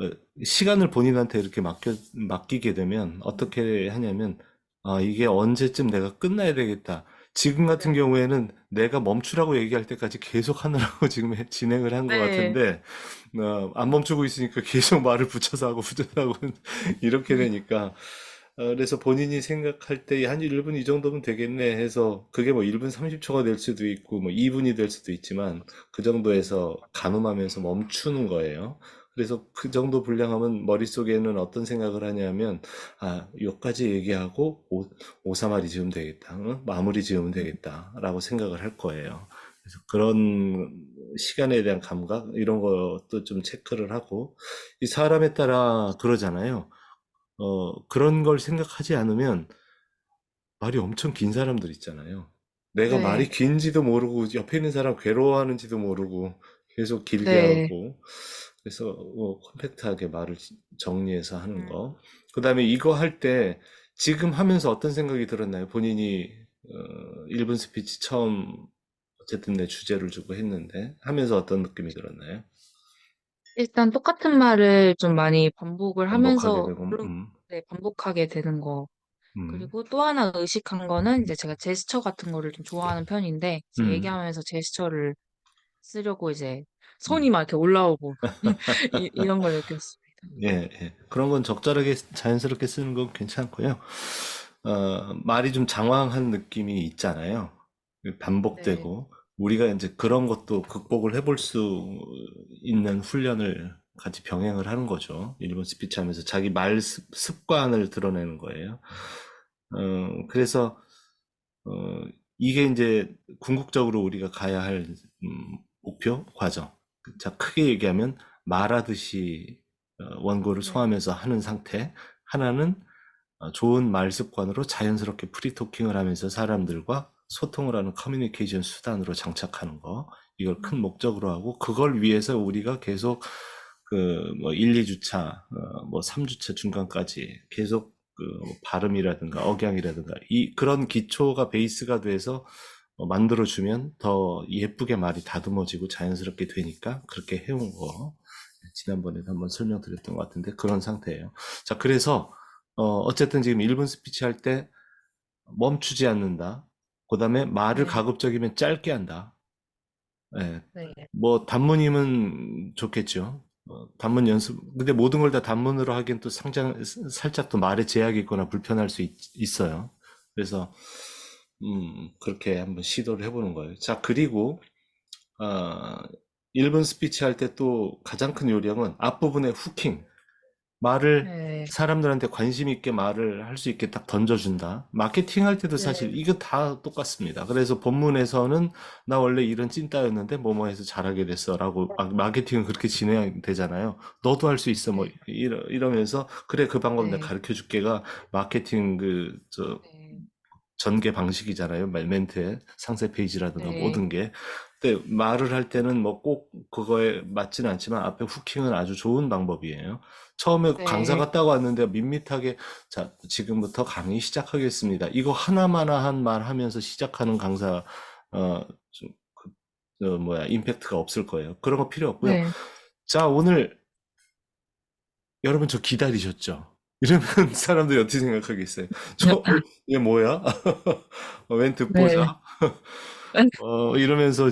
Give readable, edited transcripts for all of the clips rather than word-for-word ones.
어, 시간을 본인한테 이렇게 맡기게 되면 어떻게 하냐면, 아, 이게 언제쯤 내가 끝나야 되겠다. 지금 같은 네. 경우에는 내가 멈추라고 얘기할 때까지 계속 하느라고 지금 진행을 한 것 네. 같은데, 안 멈추고 있으니까 계속 말을 붙여서 하고 붙여서 하고 이렇게 되니까, 그래서 본인이 생각할 때 한 1분 이 정도면 되겠네 해서 그게 뭐 1분 30초가 될 수도 있고 뭐 2분이 될 수도 있지만 그 정도에서 가늠하면서 멈추는 거예요. 그래서 그 정도 분량하면 머릿속에는 어떤 생각을 하냐면, 아, 여기까지 얘기하고 오사마리 지으면 되겠다. 응? 마무리 지으면 되겠다라고 생각을 할 거예요. 그래서 그런 시간에 대한 감각 이런 것도 좀 체크를 하고 이 사람에 따라 그러잖아요. 그런 걸 생각하지 않으면 말이 엄청 긴 사람들 있잖아요. 내가 말이 네. 긴지도 모르고 옆에 있는 사람 괴로워하는지도 모르고 계속 길게 네. 하고 그래서 컴팩트하게 말을 정리해서 하는 음. 거. 그다음에 이거 할 때 지금 하면서 어떤 생각이 들었나요? 본인이 1분 스피치 처음 어쨌든 내 주제를 주고 했는데 하면서 어떤 느낌이 들었나요? 일단 똑같은 말을 좀 많이 반복을 반복하게 하면서, 되고, 물론, 네, 반복하게 되는 거. 음, 그리고 또 하나 의식한 거는 이제 제가 제스처 같은 거를 좀 좋아하는 편인데, 이제 음, 얘기하면서 제스처를 쓰려고 이제 음. 손이 막 이렇게 올라오고, 이런 걸 느꼈습니다. 예, 예. 그런 건 적절하게 자연스럽게 쓰는 건 괜찮고요. 말이 좀 장황한 느낌이 있잖아요. 네. 반복되고, 우리가 이제 그런 것도 극복을 해볼 수 있는 훈련을 같이 병행을 하는 거죠. 일본 스피치 하면서 자기 말 습관을 드러내는 거예요. 그래서, 어, 이게 이제 궁극적으로 우리가 가야 할, 목표, 과정. 자, 크게 얘기하면 말하듯이 원고를 네. 소화하면서 하는 상태. 하나는 좋은 말 습관으로 자연스럽게 프리토킹을 하면서 사람들과 소통을 하는 커뮤니케이션 수단으로 장착하는 거. 이걸 큰 목적으로 하고, 그걸 위해서 우리가 계속 그 뭐 1, 2주차, 뭐 3주차 중간까지 계속 그뭐 발음이라든가 억양이라든가 그런 기초가 베이스가 돼서 만들어주면 더 예쁘게 말이 다듬어지고 자연스럽게 되니까 그렇게 해온 거. 지난번에도 한번 설명드렸던 것 같은데 그런 상태예요. 자, 그래서 어쨌든 지금 1분 스피치 할 때 멈추지 않는다. 그 다음에 말을 네. 가급적이면 짧게 한다. 예. 네. 뭐 단문이면 좋겠죠. 단문 연습. 근데 모든 걸 다 단문으로 하기엔 또 살짝 또 말에 제약이 있거나 불편할 수 어요 그래서 그렇게 한번 시도를 해보는 거예요. 자, 그리고 아, 1분 스피치 할 때 또 가장 큰 요령은 앞부분의 후킹. 말을 네. 사람들한테 관심 있게 말을 할 수 있게 딱 던져준다. 마케팅 할 때도 네. 사실 이거 다 똑같습니다. 그래서 본문에서는 나 원래 이런 찐따였는데 뭐뭐 해서 잘하게 됐어 라고 마케팅은 그렇게 진행되잖아요. 너도 할 수 있어 뭐 네. 이러면서 그래 그 방법 내가 네. 가르쳐 줄게가 마케팅 저 네. 전개 방식이잖아요. 멘트의 상세 페이지라든가 네. 모든 게. 근데 말을 할 때는 뭐 꼭 그거에 맞지는 않지만 앞에 후킹은 아주 좋은 방법이에요. 처음에 네. 강사가 딱 왔는데 밋밋하게 자, 지금부터 강의 시작하겠습니다. 이거 하나마나한 말 하면서 시작하는 강사 좀 임팩트가 없을 거예요. 그런 거 필요 없고요. 네. 자, 오늘 여러분 저 기다리셨죠? 이러면 사람들이 어떻게 생각하겠어요? 얘 뭐야? 웬 네. 듣보자? 이러면서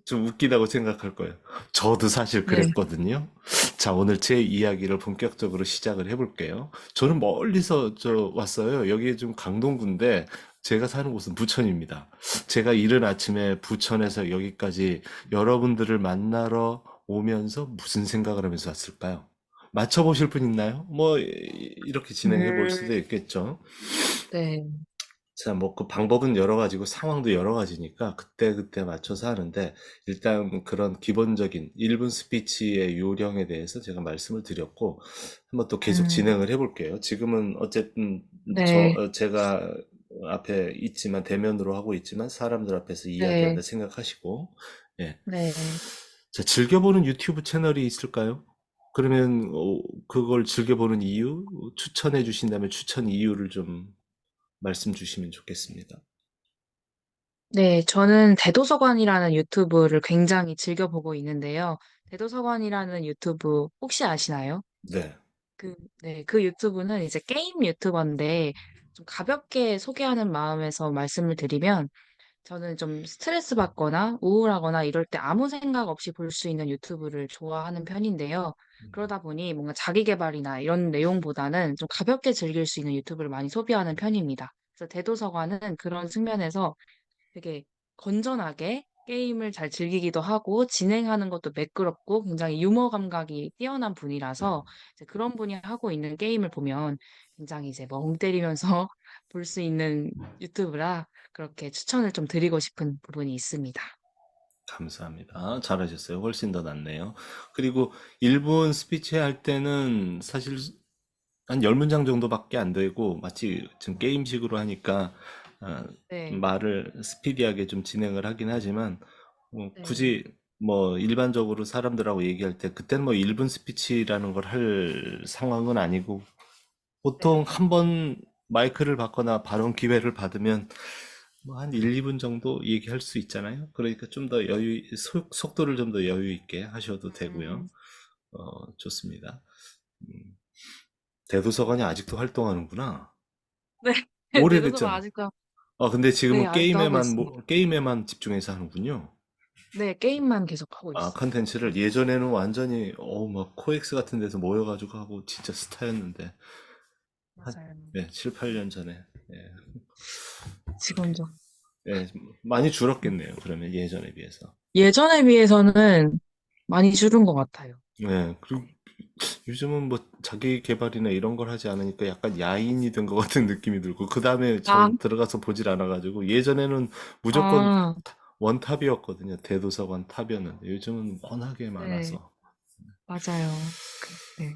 좀 웃기다고 생각할 거예요. 저도 사실 네. 그랬거든요. 자, 오늘 제 이야기를 본격적으로 시작을 해볼게요. 저는 멀리서 왔어요. 여기 좀 강동구인데 제가 사는 곳은 부천입니다. 제가 이른 아침에 부천에서 여기까지 여러분들을 만나러 오면서 무슨 생각을 하면서 왔을까요? 맞춰보실 분 있나요? 뭐 이렇게 진행해 볼 수도 음, 있겠죠. 네. 자, 뭐 그 방법은 여러 가지고 상황도 여러 가지니까 그때그때 맞춰서 하는데 일단 그런 기본적인 1분 스피치의 요령에 대해서 제가 말씀을 드렸고 한번 또 계속 음, 진행을 해볼게요. 지금은 어쨌든 네. 제가 앞에 있지만 대면으로 하고 있지만 사람들 앞에서 네. 이야기한다 생각하시고 예. 네. 자, 즐겨보는 유튜브 채널이 있을까요? 그러면 그걸 즐겨보는 이유 추천해 주신다면 추천 이유를 좀 말씀 주시면 좋겠습니다. 네, 저는 대도서관이라는 유튜브를 굉장히 즐겨보고 있는데요. 대도서관이라는 유튜브 혹시 아시나요? 네. 그, 네, 그 유튜브는 이제 게임 유튜버인데 좀 가볍게 소개하는 마음에서 말씀을 드리면 저는 좀 스트레스 받거나 우울하거나 이럴 때 아무 생각 없이 볼 수 있는 유튜브를 좋아하는 편인데요. 그러다 보니 뭔가 자기 개발이나 이런 내용보다는 좀 가볍게 즐길 수 있는 유튜브를 많이 소비하는 편입니다. 그래서 대도서관은 그런 측면에서 되게 건전하게 게임을 잘 즐기기도 하고 진행하는 것도 매끄럽고 굉장히 유머 감각이 뛰어난 분이라서 이제 그런 분이 하고 있는 게임을 보면 굉장히 이제 멍 때리면서 볼 수 있는 유튜브라 그렇게 추천을 좀 드리고 싶은 부분이 있습니다. 감사합니다. 잘하셨어요. 훨씬 더 낫네요. 그리고 일본 스피치 할 때는 사실 한 10문장 정도밖에 안 되고 마치 좀 게임식으로 하니까 아, 네, 말을 스피디하게 좀 진행을 하긴 하지만 네, 굳이 뭐 일반적으로 사람들하고 얘기할 때 그때는 뭐 1분 스피치라는 걸 할 상황은 아니고 보통 네. 한 번 마이크를 받거나 발언 기회를 받으면 뭐 한 1, 2분 정도 얘기할 수 있잖아요. 그러니까 좀 더 속도를 좀 더 여유 있게 하셔도 되고요. 음, 좋습니다. 음, 대도서관이 아직도 활동하는구나. 네, 대도서관 오래됐잖아. 아직도, 근데 네, 지금은 아직도 하고 있습니다. 게임에만 집중해서 하는군요. 네, 게임만 계속 하고 있어요. 컨텐츠를 예전에는 완전히, 막 코엑스 같은 데서 모여가지고 하고 진짜 스타였는데, 한, 맞아요. 네, 7, 8년 전에. 예, 지금도. 예, 많이 줄었겠네요. 그러면 예전에 비해서. 예전에 비해서는 많이 줄은 것 같아요. 네, 그리고 요즘은 뭐 자기 개발이나 이런 걸 하지 않으니까 약간 야인이 된 것 같은 느낌이 들고, 그 다음에 아, 전 들어가서 보질 않아가지고, 예전에는 무조건 아, 원탑이었거든요. 대도서관 탑이었는데, 요즘은 워낙에 네, 많아서. 맞아요. 네.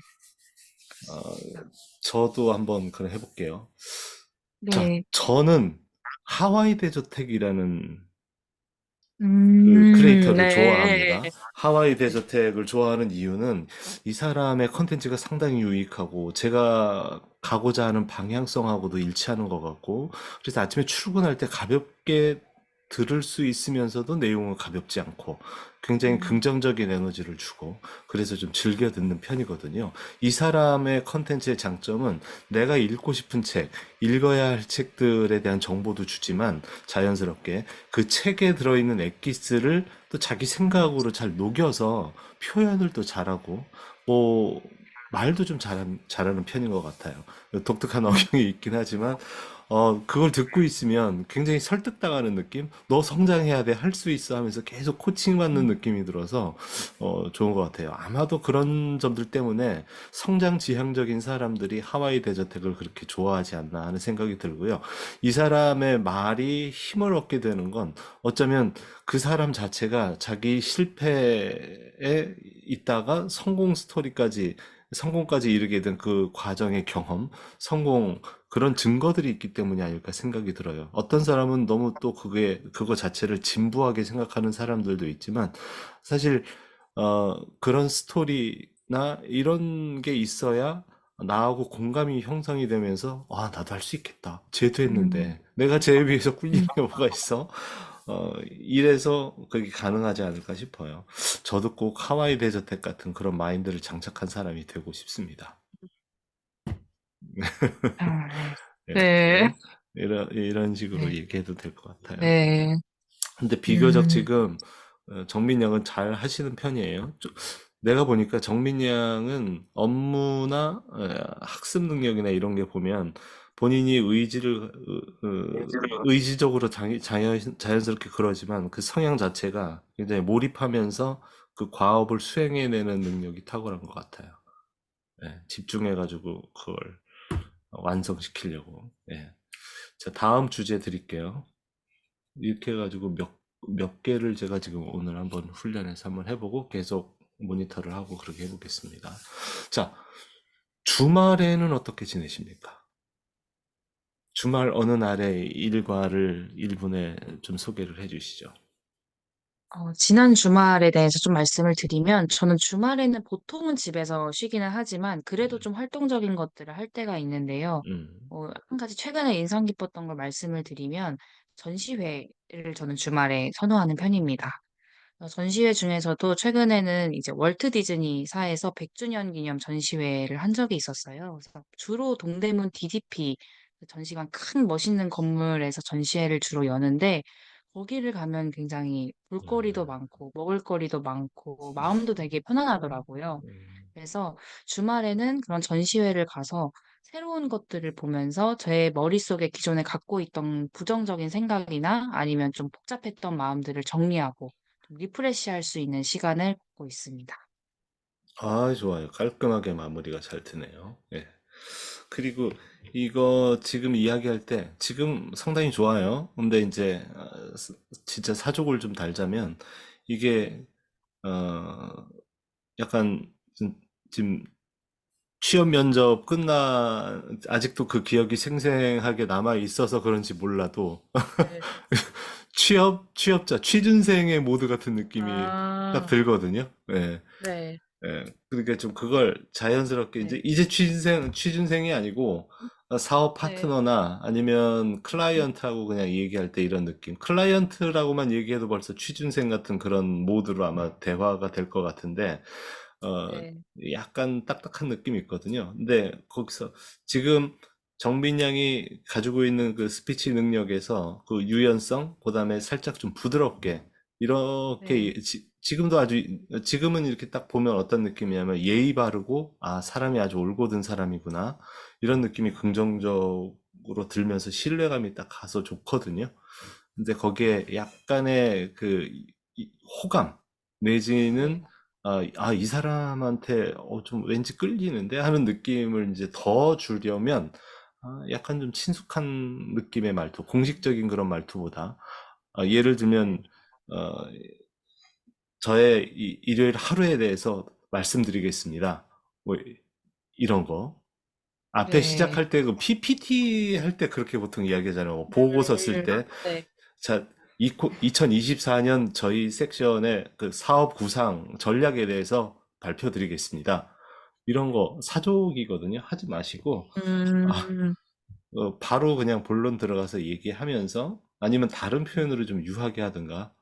어, 저도 한번 그럼 해볼게요. 자, 네. 저는 하와이 대저택이라는 그 크리에이터를 네. 좋아합니다. 하와이 대저택을 좋아하는 이유는 이 사람의 컨텐츠가 상당히 유익하고 제가 가고자 하는 방향성하고도 일치하는 것 같고 그래서 아침에 출근할 때 가볍게 들을 수 있으면서도 내용은 가볍지 않고 굉장히 음, 긍정적인 에너지를 주고 그래서 좀 즐겨 듣는 편이거든요. 이 사람의 컨텐츠의 장점은 내가 읽고 싶은 책, 읽어야 할 책들에 대한 정보도 주지만 자연스럽게 그 책에 들어있는 엑기스를 또 자기 생각으로 잘 녹여서 표현을 또 잘하고 뭐 말도 좀 잘하는 편인 것 같아요. 독특한 음, 억양이 있긴 하지만 그걸 듣고 있으면 굉장히 설득당하는 느낌? 너 성장해야 돼, 할 수 있어 하면서 계속 코칭받는 음, 느낌이 들어서 좋은 것 같아요. 아마도 그런 점들 때문에 성장 지향적인 사람들이 하와이 대저택을 그렇게 좋아하지 않나 하는 생각이 들고요. 이 사람의 말이 힘을 얻게 되는 건 어쩌면 그 사람 자체가 자기 실패에 있다가 성공까지 이르게 된 그 과정의 경험, 성공, 그런 증거들이 있기 때문이 아닐까 생각이 들어요. 어떤 사람은 너무 또 그거 자체를 진부하게 생각하는 사람들도 있지만, 사실, 그런 스토리나 이런 게 있어야 나하고 공감이 형성이 되면서, 나도 할 수 있겠다. 쟤도 음, 했는데, 내가 쟤에 비해서 꿀리는 음. 게 뭐가 있어? 이래서 그게 가능하지 않을까 싶어요. 저도 꼭 하와이 대저택 같은 그런 마인드를 장착한 사람이 되고 싶습니다. 아, 네. 예, 네. 이런 식으로 네. 얘기해도 될 것 같아요. 네. 근데 비교적 음, 지금 정민 양은 잘 하시는 편이에요. 내가 보니까 정민 양은 업무나 학습 능력이나 이런 게 보면 본인이 의지적으로 자연스럽게 그러지만 그 성향 자체가 굉장히 몰입하면서 그 과업을 수행해내는 능력이 탁월한 것 같아요. 예, 집중해가지고 그걸 완성시키려고. 예. 자, 다음 주제 드릴게요. 이렇게 해가지고 몇 개를 제가 지금 오늘 한번 훈련해서 한번 해보고 계속 모니터를 하고 그렇게 해보겠습니다. 자, 주말에는 어떻게 지내십니까? 주말 어느 날의 일과를 1분에 좀 소개를 해주시죠. 지난 주말에 대해서 좀 말씀을 드리면, 저는 주말에는 보통은 집에서 쉬기는 하지만, 그래도 좀 활동적인 것들을 할 때가 있는데요. 음, 한 가지 최근에 인상 깊었던 걸 말씀을 드리면, 전시회를 저는 주말에 선호하는 편입니다. 전시회 중에서도 최근에는 이제 월트 디즈니사에서 100주년 기념 전시회를 한 적이 있었어요. 그래서 주로 동대문 DDP 그 전시관 큰 멋있는 건물에서 전시회를 주로 여는데 거기를 가면 굉장히 볼거리도 네. 많고 먹을거리도 많고 마음도 되게 편안하더라고요. 음. 그래서 주말에는 그런 전시회를 가서 새로운 것들을 보면서 제 머릿속에 기존에 갖고 있던 부정적인 생각이나 아니면 좀 복잡했던 마음들을 정리하고 좀 리프레시할 수 있는 시간을 갖고 있습니다. 아, 좋아요. 깔끔하게 마무리가 잘 되네요. 예. 그리고 이거 지금 이야기할 때 지금 상당히 좋아요. 근데 이제 진짜 사족을 좀 달자면 이게 어 약간 지금 취업 면접 끝나 아직도 그 기억이 생생하게 남아 있어서 그런지 몰라도 네. 취업자 취준생의 모드 같은 느낌이 딱 아, 들거든요. 예. 네, 예, 그러니까 좀 그걸 자연스럽게 네, 이제 취준생이 아니고 사업 네, 파트너나 아니면 클라이언트하고 그냥 얘기할 때 이런 느낌. 클라이언트라고만 얘기해도 벌써 취준생 같은 그런 모드로 아마 대화가 될 것 같은데, 어, 네, 약간 딱딱한 느낌이 있거든요. 근데 거기서 지금 정빈 양이 가지고 있는 그 스피치 능력에서 그 유연성, 그다음에 살짝 좀 부드럽게 이렇게 네, 지금도 아주 지금은 이렇게 딱 보면 어떤 느낌이냐면 예의 바르고 아 사람이 아주 올곧은 사람이구나 이런 느낌이 긍정적으로 들면서 신뢰감이 딱 가서 좋거든요. 근데 거기에 약간의 그 호감 네, 내지는 이 사람한테 좀 왠지 끌리는데 하는 느낌을 이제 더 주려면 약간 좀 친숙한 느낌의 말투, 공식적인 그런 말투보다 예를 네, 들면 어, 저의 일요일 하루에 대해서 말씀드리겠습니다. 뭐 이런 거. 앞에 네, 시작할 때 그 PPT 할 때 그렇게 보통 이야기하잖아요. 뭐 보고서 쓸 네, 때. 네, 자, 2024년 저희 섹션의 그 사업 구상 전략에 대해서 발표드리겠습니다. 이런 거 사족이거든요. 하지 마시고, 아, 음, 바로 그냥 본론 들어가서 얘기하면서 아니면 다른 표현으로 좀 유하게 하든가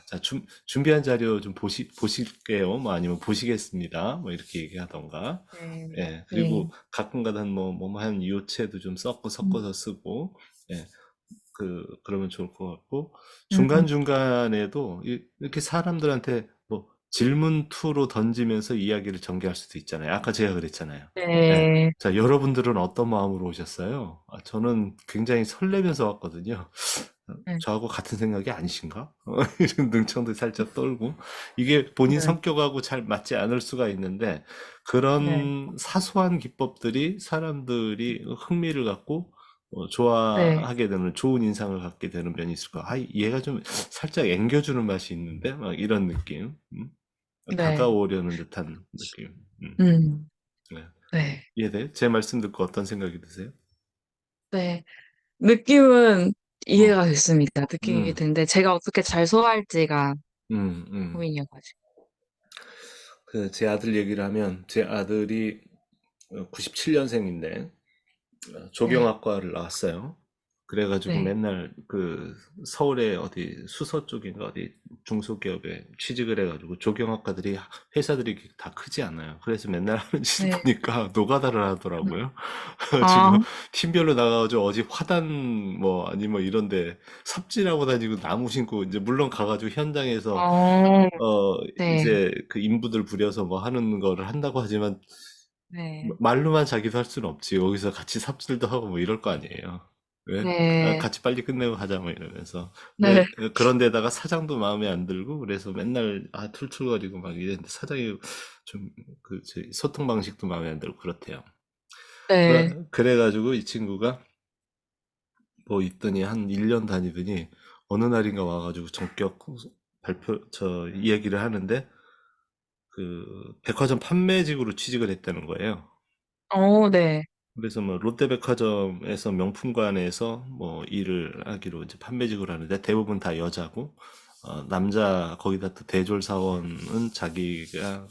자, 준비한 자료 좀 보실게요. 뭐 아니면 보시겠습니다. 뭐 이렇게 얘기하던가. 네, 예, 네, 그리고 가끔가다 한 유효체도 좀 음, 섞어서 쓰고, 예, 그러면 좋을 것 같고, 음, 중간중간에도 이렇게 사람들한테 뭐 질문 투로 던지면서 이야기를 전개할 수도 있잖아요. 아까 제가 그랬잖아요. 예. 네, 자, 여러분들은 어떤 마음으로 오셨어요? 저는 굉장히 설레면서 왔거든요. 네, 저하고 같은 생각이 아니신가? 이런 능청도 살짝 떨고. 이게 본인 네, 성격하고 잘 맞지 않을 수가 있는데, 네, 그런 사소한 기법들이 사람들이 흥미를 갖고 네, 좋아하게 되는 좋은 인상을 갖게 되는 면이 있을 거야. 얘가 좀 살짝 앵겨주는 맛이 있는데? 막 이런 느낌. 네, 다가오려는 듯한 느낌. 음, 네. 네, 이해돼? 제 말씀 듣고 어떤 생각이 드세요? 네. 느낌은 어, 이해가 됐습니다. 느낌이 음, 드는데 제가 어떻게 잘 소화할지가 음, 음. 고민이어가지고. 제 아들 얘기를 하면, 제 아들이 97년생인데, 네, 조경학과를 나왔어요. 그래가지고 네, 맨날 그 서울에 어디 수서 쪽인가 어디 중소기업에 취직을 해가지고 조경학과들이 회사들이 다 크지 않아요. 그래서 맨날 하는 짓을 네. 보니까 노가다를 하더라고요. 지금 아, 팀별로 나가가지고 어디 화단 뭐 아니 뭐 이런데 삽질하고 다니고 나무 심고 이제 물론 가가지고 현장에서 어, 네, 이제 그 인부들 부려서 뭐 하는 거를 한다고 하지만 네, 말로만 자기도 할 수는 없지. 여기서 같이 삽질도 하고 뭐 이럴 거 아니에요. 왜? 네, 같이 빨리 끝내고 가자 뭐 이러면서. 네, 그런데다가 사장도 마음에 안 들고 그래서 맨날 툴툴거리고 막 이랬는데 사장이 좀 소통 방식도 마음에 안 들고 그렇대요. 네. 그래가지고 이 친구가 뭐 있더니 한 1년 다니더니 어느 날인가 와가지고 전격 이야기를 하는데 그 백화점 판매직으로 취직을 했다는 거예요. 네, 그래서 뭐 롯데백화점에서 명품관에서 뭐 일을 하기로 이제 판매직으로 하는데 대부분 다 여자고 남자 거기다 또 대졸 사원은 자기가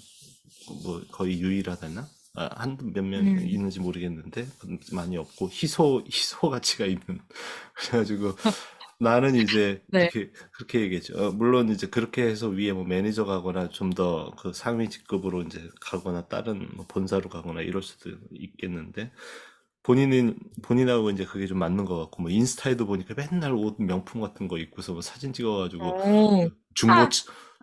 뭐 거의 유일하다나 한두 몇 명 음, 있는지 모르겠는데 많이 없고 희소 가치가 있는 그래가지고 나는 이제 네. 그렇게 얘기했죠. 물론 이제 그렇게 해서 위에 뭐 매니저 가거나 좀 더 그 상위 직급으로 이제 가거나 다른 뭐 본사로 가거나 이럴 수도 있겠는데 본인하고 이제 그게 좀 맞는 것 같고 뭐 인스타에도 보니까 맨날 옷 명품 같은 거 입고서 뭐 사진 찍어가지고 오, 중고 아,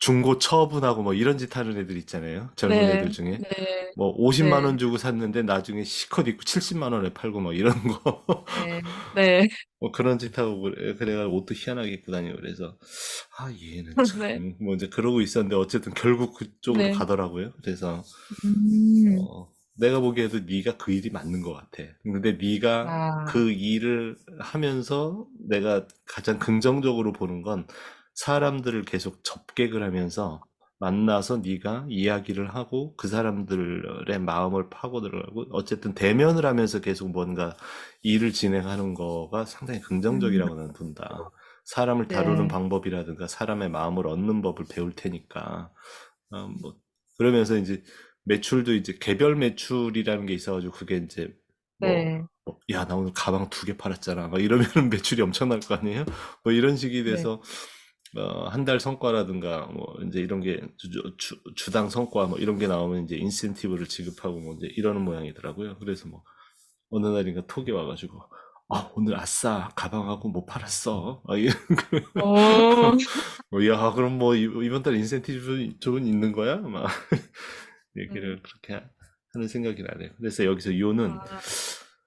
중고 처분하고 뭐 이런 짓 하는 애들 있잖아요. 젊은 애들 네, 중에 네, 뭐 50만 원 네, 주고 샀는데 나중에 실컷 입고 70만 원에 팔고 막 이런 거. 네, 네, 뭐 그런 짓 하고 그래가 옷도 희한하게 입고 다니고 그래서 아 얘는 네, 참 뭐 이제 그러고 있었는데 어쨌든 결국 그쪽으로 네. 가더라고요. 그래서 음, 내가 보기에도 네가 그 일이 맞는 것 같아. 근데 네가 아, 그 일을 하면서 내가 가장 긍정적으로 보는 건 사람들을 계속 접객을 하면서 만나서 네가 이야기를 하고 그 사람들의 마음을 파고들어가고 어쨌든 대면을 하면서 계속 뭔가 일을 진행하는 거가 상당히 음, 긍정적이라고 나는 본다. 사람을 다루는 네, 방법이라든가 사람의 마음을 얻는 법을 배울 테니까. 뭐 그러면서 이제 매출도 이제 개별 매출이라는 게 있어가지고 그게 이제 뭐, 네, 야, 나 오늘 가방 2개 팔았잖아. 막 이러면 매출이 엄청날 거 아니에요? 뭐 이런 식이 네. 돼서 한 달 성과라든가 뭐 이제 이런 게 주당 성과 뭐 이런 게 나오면 이제 인센티브를 지급하고 뭐 이제 이러는 모양이더라고요. 그래서 뭐 어느 날인가 톡이 와가지고 아, 오늘 아싸 가방하고 뭐 팔았어. 아, 오, 야, 그럼 뭐 이번 달 인센티브 좀 있는 거야? 막 음, 얘기를 그렇게 하는 생각이 나네요. 그래서 여기서 요는 아,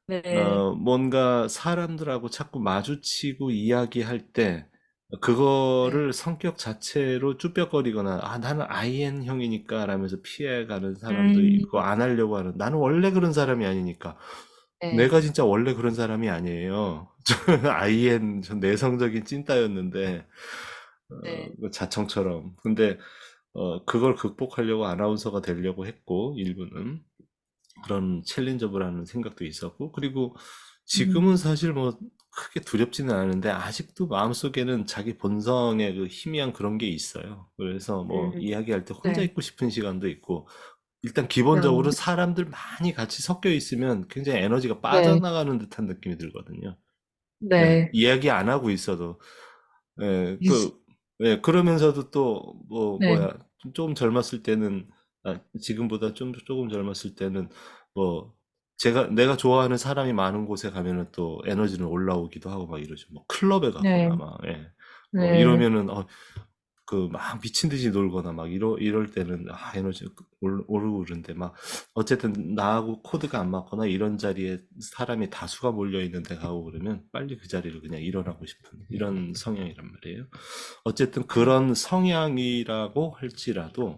네, 뭔가 사람들하고 자꾸 마주치고 이야기할 때 네, 그거를 성격 자체로 쭈뼛거리거나 아 나는 IN형이니까 라면서 피해가는 사람도 음, 있고 안 하려고 하는 나는 원래 그런 사람이 아니니까 네, 내가 진짜 원래 그런 사람이 아니에요. 저는 IN 전 내성적인 찐따였는데 네, 그 자청처럼 근데 그걸 극복하려고 아나운서가 되려고 했고 일부는 그런 챌린저블하는 생각도 있었고 그리고 지금은 음, 사실 뭐 크게 두렵지는 않은데 아직도 마음속에는 자기 본성의 그 희미한 그런 게 있어요. 그래서 뭐 음, 이야기할 때 혼자 네, 있고 싶은 시간도 있고 일단 네, 기본적으로 사람들 많이 같이 섞여 있으면 굉장히 에너지가 네, 빠져나가는 듯한 느낌이 들거든요. 예, 네, 이야기 안 하고 있어도 예, 예, 그러면서도 또 네, 조금 젊었을 때는 지금보다 조금 젊었을 때는 뭐 내가 좋아하는 사람이 많은 곳에 가면은 또 에너지는 올라오기도 하고 막 이러죠. 뭐 클럽에 갔거나 네, 막 예. 뭐 네, 이러면은 그 막 미친 듯이 놀거나 막 이럴 때는 에너지 오르고 그러는데 막 어쨌든 나하고 코드가 안 맞거나 이런 자리에 사람이 다수가 몰려 있는 데 가고 그러면 빨리 그 자리를 그냥 일어나고 싶은 이런 성향이란 말이에요. 어쨌든 네, 그런 성향이라고 할지라도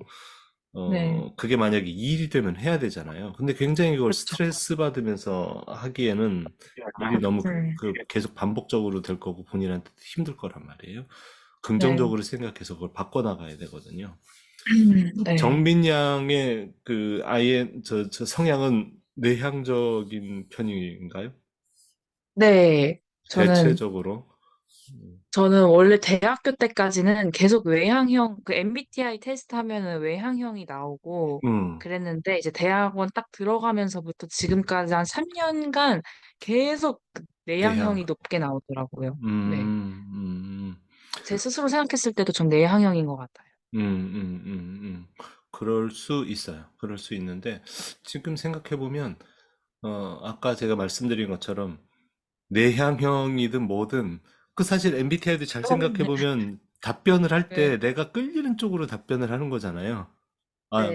네, 그게 만약에 일이 되면 해야 되잖아요. 근데 굉장히 그걸 그렇죠. 스트레스 받으면서 하기에는 일이 너무 네, 계속 반복적으로 될 거고 본인한테 힘들 거란 말이에요. 네, 긍정적으로 생각해서 그걸 바꿔나가야 되거든요. 네, 정민 양의 그 아이의 저 성향은 내향적인 편인가요? 네. 저는 대체적으로. 저는 원래 대학교 때까지는 계속 외향형, 그 MBTI 테스트 하면은 외향형이 나오고 음, 그랬는데 이제 대학원 딱 들어가면서부터 지금까지 한 3년간 계속 그 내향. 내향형이 높게 나오더라고요. 네. 음, 제 스스로 생각했을 때도 전 내향형인 것 같아요. 그럴 수 있어요. 그럴 수 있는데, 지금 생각해보면, 아까 제가 말씀드린 것처럼, 내향형이든 뭐든, 그 사실 MBTI도 잘 생각해보면, 답변을 할 네. 때 내가 끌리는 쪽으로 답변을 하는 거잖아요.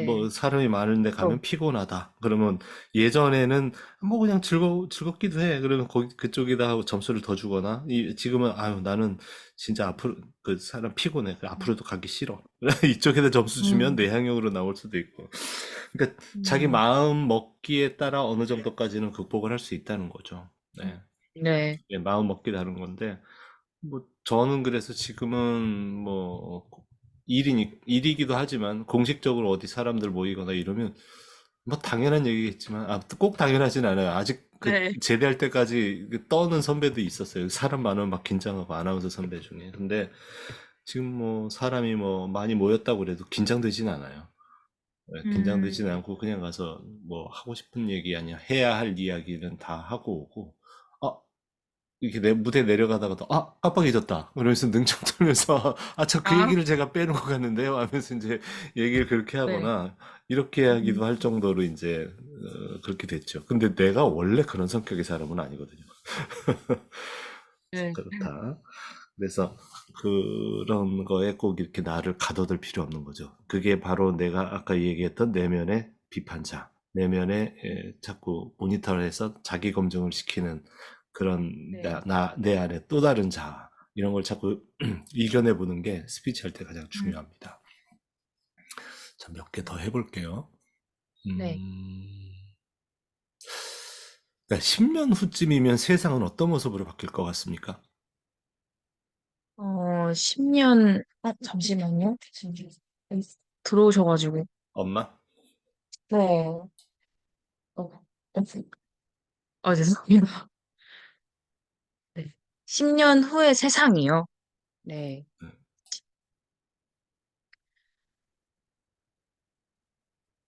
뭐, 네. 사람이 많은 데 그쵸. 가면 피곤하다. 그러면 예전에는 뭐 그냥 즐겁기도 해. 그러면 그쪽에다 하고 점수를 더 주거나, 지금은, 아유, 나는 진짜 앞으로, 그 사람 피곤해. 앞으로도 가기 싫어. 이쪽에다 점수 주면 음, 내향형으로 나올 수도 있고. 그러니까 자기 음, 마음 먹기에 따라 어느 정도까지는 극복을 할 수 있다는 거죠. 네. 네. 예, 마음 먹기 다른 건데, 뭐 저는 그래서 지금은 뭐 일이기도 하지만 공식적으로 어디 사람들 모이거나 이러면 뭐 당연한 얘기겠지만 꼭 당연하진 않아요. 아직 그 네. 제대할 때까지 그 떠는 선배도 있었어요. 사람 많으면 막 긴장하고 아나운서 선배 중에. 근데 지금 뭐 사람이 뭐 많이 모였다고 그래도 긴장되진 않아요. 네, 긴장되진 음, 않고 그냥 가서 뭐 하고 싶은 얘기 아니야 해야 할 이야기는 다 하고 오고. 아, 이렇게 무대 내려가다가도 깜빡 잊었다 그러면서 능청 떨면서 저 그 아, 얘기를 제가 빼놓고 갔는데요 하면서 이제 얘기를 그렇게 네. 하거나 이렇게 하기도 할 정도로 이제 그렇게 됐죠. 근데 내가 원래 그런 성격의 사람은 아니거든요. 네. 그렇다. 그래서 그런 거에 꼭 이렇게 나를 가둬둘 필요 없는 거죠. 그게 바로 내가 아까 얘기했던 내면의 비판자, 내면의 자꾸 모니터를 해서 자기 검증을 시키는 그런 네. 내 안에 또 다른 자아, 이런 걸 자꾸 이겨내 보는 게 스피치 할 때 가장 음, 중요합니다. 자, 몇 개 더 해볼게요. 네. 음, 그러니까 10년 후쯤이면 세상은 어떤 모습으로 바뀔 것 같습니까? 10년, 잠시만요. 지금 들어오셔가지고. 엄마? 네. 어, 죄송합니다. 네. 10년 후의 세상이요. 네.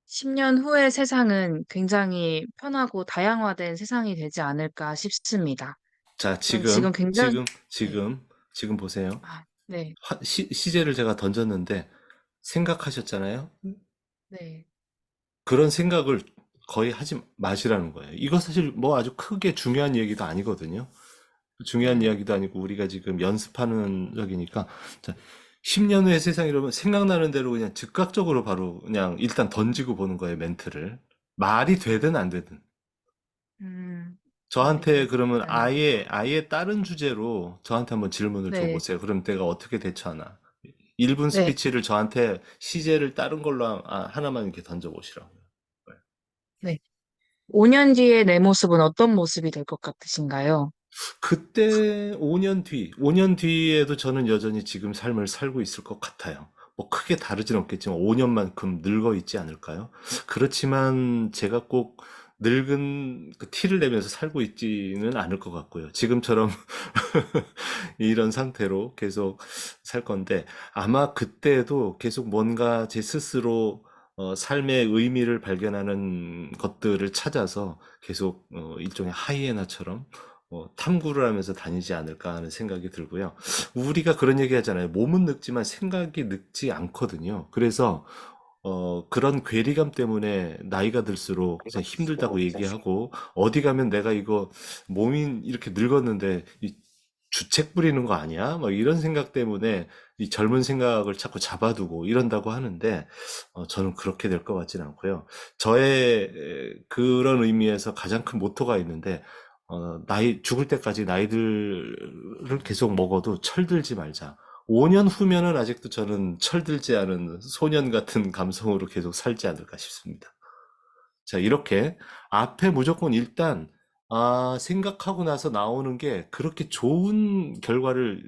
10년 후의 세상은 굉장히 편하고 다양화된 세상이 되지 않을까 싶습니다. 자, 그럼 지금 굉장히, 네. 지금 보세요. 네. 시제를 제가 던졌는데 생각하셨잖아요. 네. 그런 생각을 거의 하지 마시라는 거예요. 이거 사실 뭐 아주 크게 중요한 얘기도 아니거든요. 중요한 네. 이야기도 아니고 우리가 지금 연습하는 적이니까. 자, 10년 후의 세상 이러면 생각나는 대로 그냥 즉각적으로 바로 그냥 일단 던지고 보는 거예요, 멘트를. 말이 되든 안 되든. 저한테 네. 그러면 일단, 아예 다른 주제로 저한테 한번 질문을 네. 줘보세요. 그럼 내가 어떻게 대처하나? 1분 네. 스피치를 저한테 시제를 다른 걸로 하나만 이렇게 던져보시라고요. 네. 네. 5년 뒤에 내 모습은 어떤 모습이 될 것 같으신가요? 그때 5년 뒤에도 저는 여전히 지금 삶을 살고 있을 것 같아요. 뭐 크게 다르진 않겠지만 5년만큼 늙어 있지 않을까요? 그렇지만 제가 꼭 늙은 그 티를 내면서 살고 있지는 않을 것 같고요. 지금처럼 이런 상태로 계속 살 건데 아마 그때도 계속 뭔가 제 스스로 삶의 의미를 발견하는 것들을 찾아서 계속 일종의 하이에나처럼 탐구를 하면서 다니지 않을까 하는 생각이 들고요. 우리가 그런 얘기 하잖아요. 몸은 늙지만 생각이 늙지 않거든요. 그래서 그런 괴리감 때문에 나이가 들수록 그냥 힘들다고 얘기하고 어디 가면 내가 이거 몸이 이렇게 늙었는데 이 주책 부리는 거 아니야? 막 이런 생각 때문에 이 젊은 생각을 자꾸 잡아두고 이런다고 하는데 저는 그렇게 될 것 같지는 않고요. 저의 그런 의미에서 가장 큰 모토가 있는데 죽을 때까지 나이들을 계속 먹어도 철들지 말자. 5년 후면은 아직도 저는 철들지 않은 소년 같은 감성으로 계속 살지 않을까 싶습니다. 자, 이렇게 앞에 무조건 일단 생각하고 나서 나오는 게 그렇게 좋은 결과를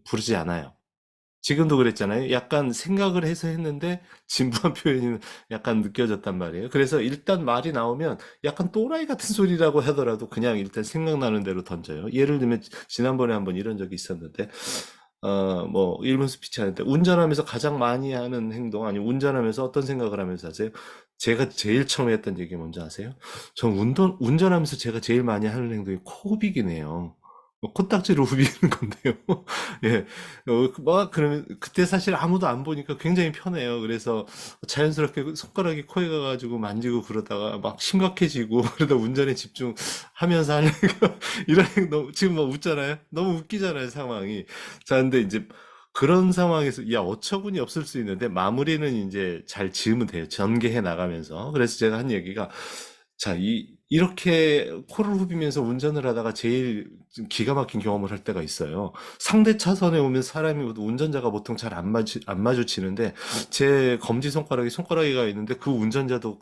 부르지 않아요. 지금도 그랬잖아요. 약간 생각을 해서 했는데 진부한 표현이 약간 느껴졌단 말이에요. 그래서 일단 말이 나오면 약간 또라이 같은 소리라고 하더라도 그냥 일단 생각나는 대로 던져요. 예를 들면 지난번에 한번 이런 적이 있었는데 뭐 일본 스피치 하는데 운전하면서 가장 많이 하는 행동 아니면 운전하면서 어떤 생각을 하면서 하세요? 제가 제일 처음에 했던 얘기 뭔지 아세요? 전 운전하면서 제가 제일 많이 하는 행동이 코 후비기네요. 코딱지로 후비는 건데요. 예. 막 그러면 그때 사실 아무도 안 보니까 굉장히 편해요. 그래서 자연스럽게 손가락이 코에 가가지고 만지고 그러다가 막 심각해지고 그러다 운전에 집중하면서 하니까 이런 지금 막 웃잖아요. 너무 웃기잖아요, 상황이. 자, 근데 이제 그런 상황에서 야 어처구니 없을 수 있는데 마무리는 이제 잘 지으면 돼요. 전개해 나가면서. 그래서 제가 한 얘기가 자, 이렇게 코를 후비면서 운전을 하다가 제일 좀 기가 막힌 경험을 할 때가 있어요. 상대 차선에 오면 사람이 운전자가 보통 잘 안 마주치는데 제 손가락이 가 있는데 그 운전자도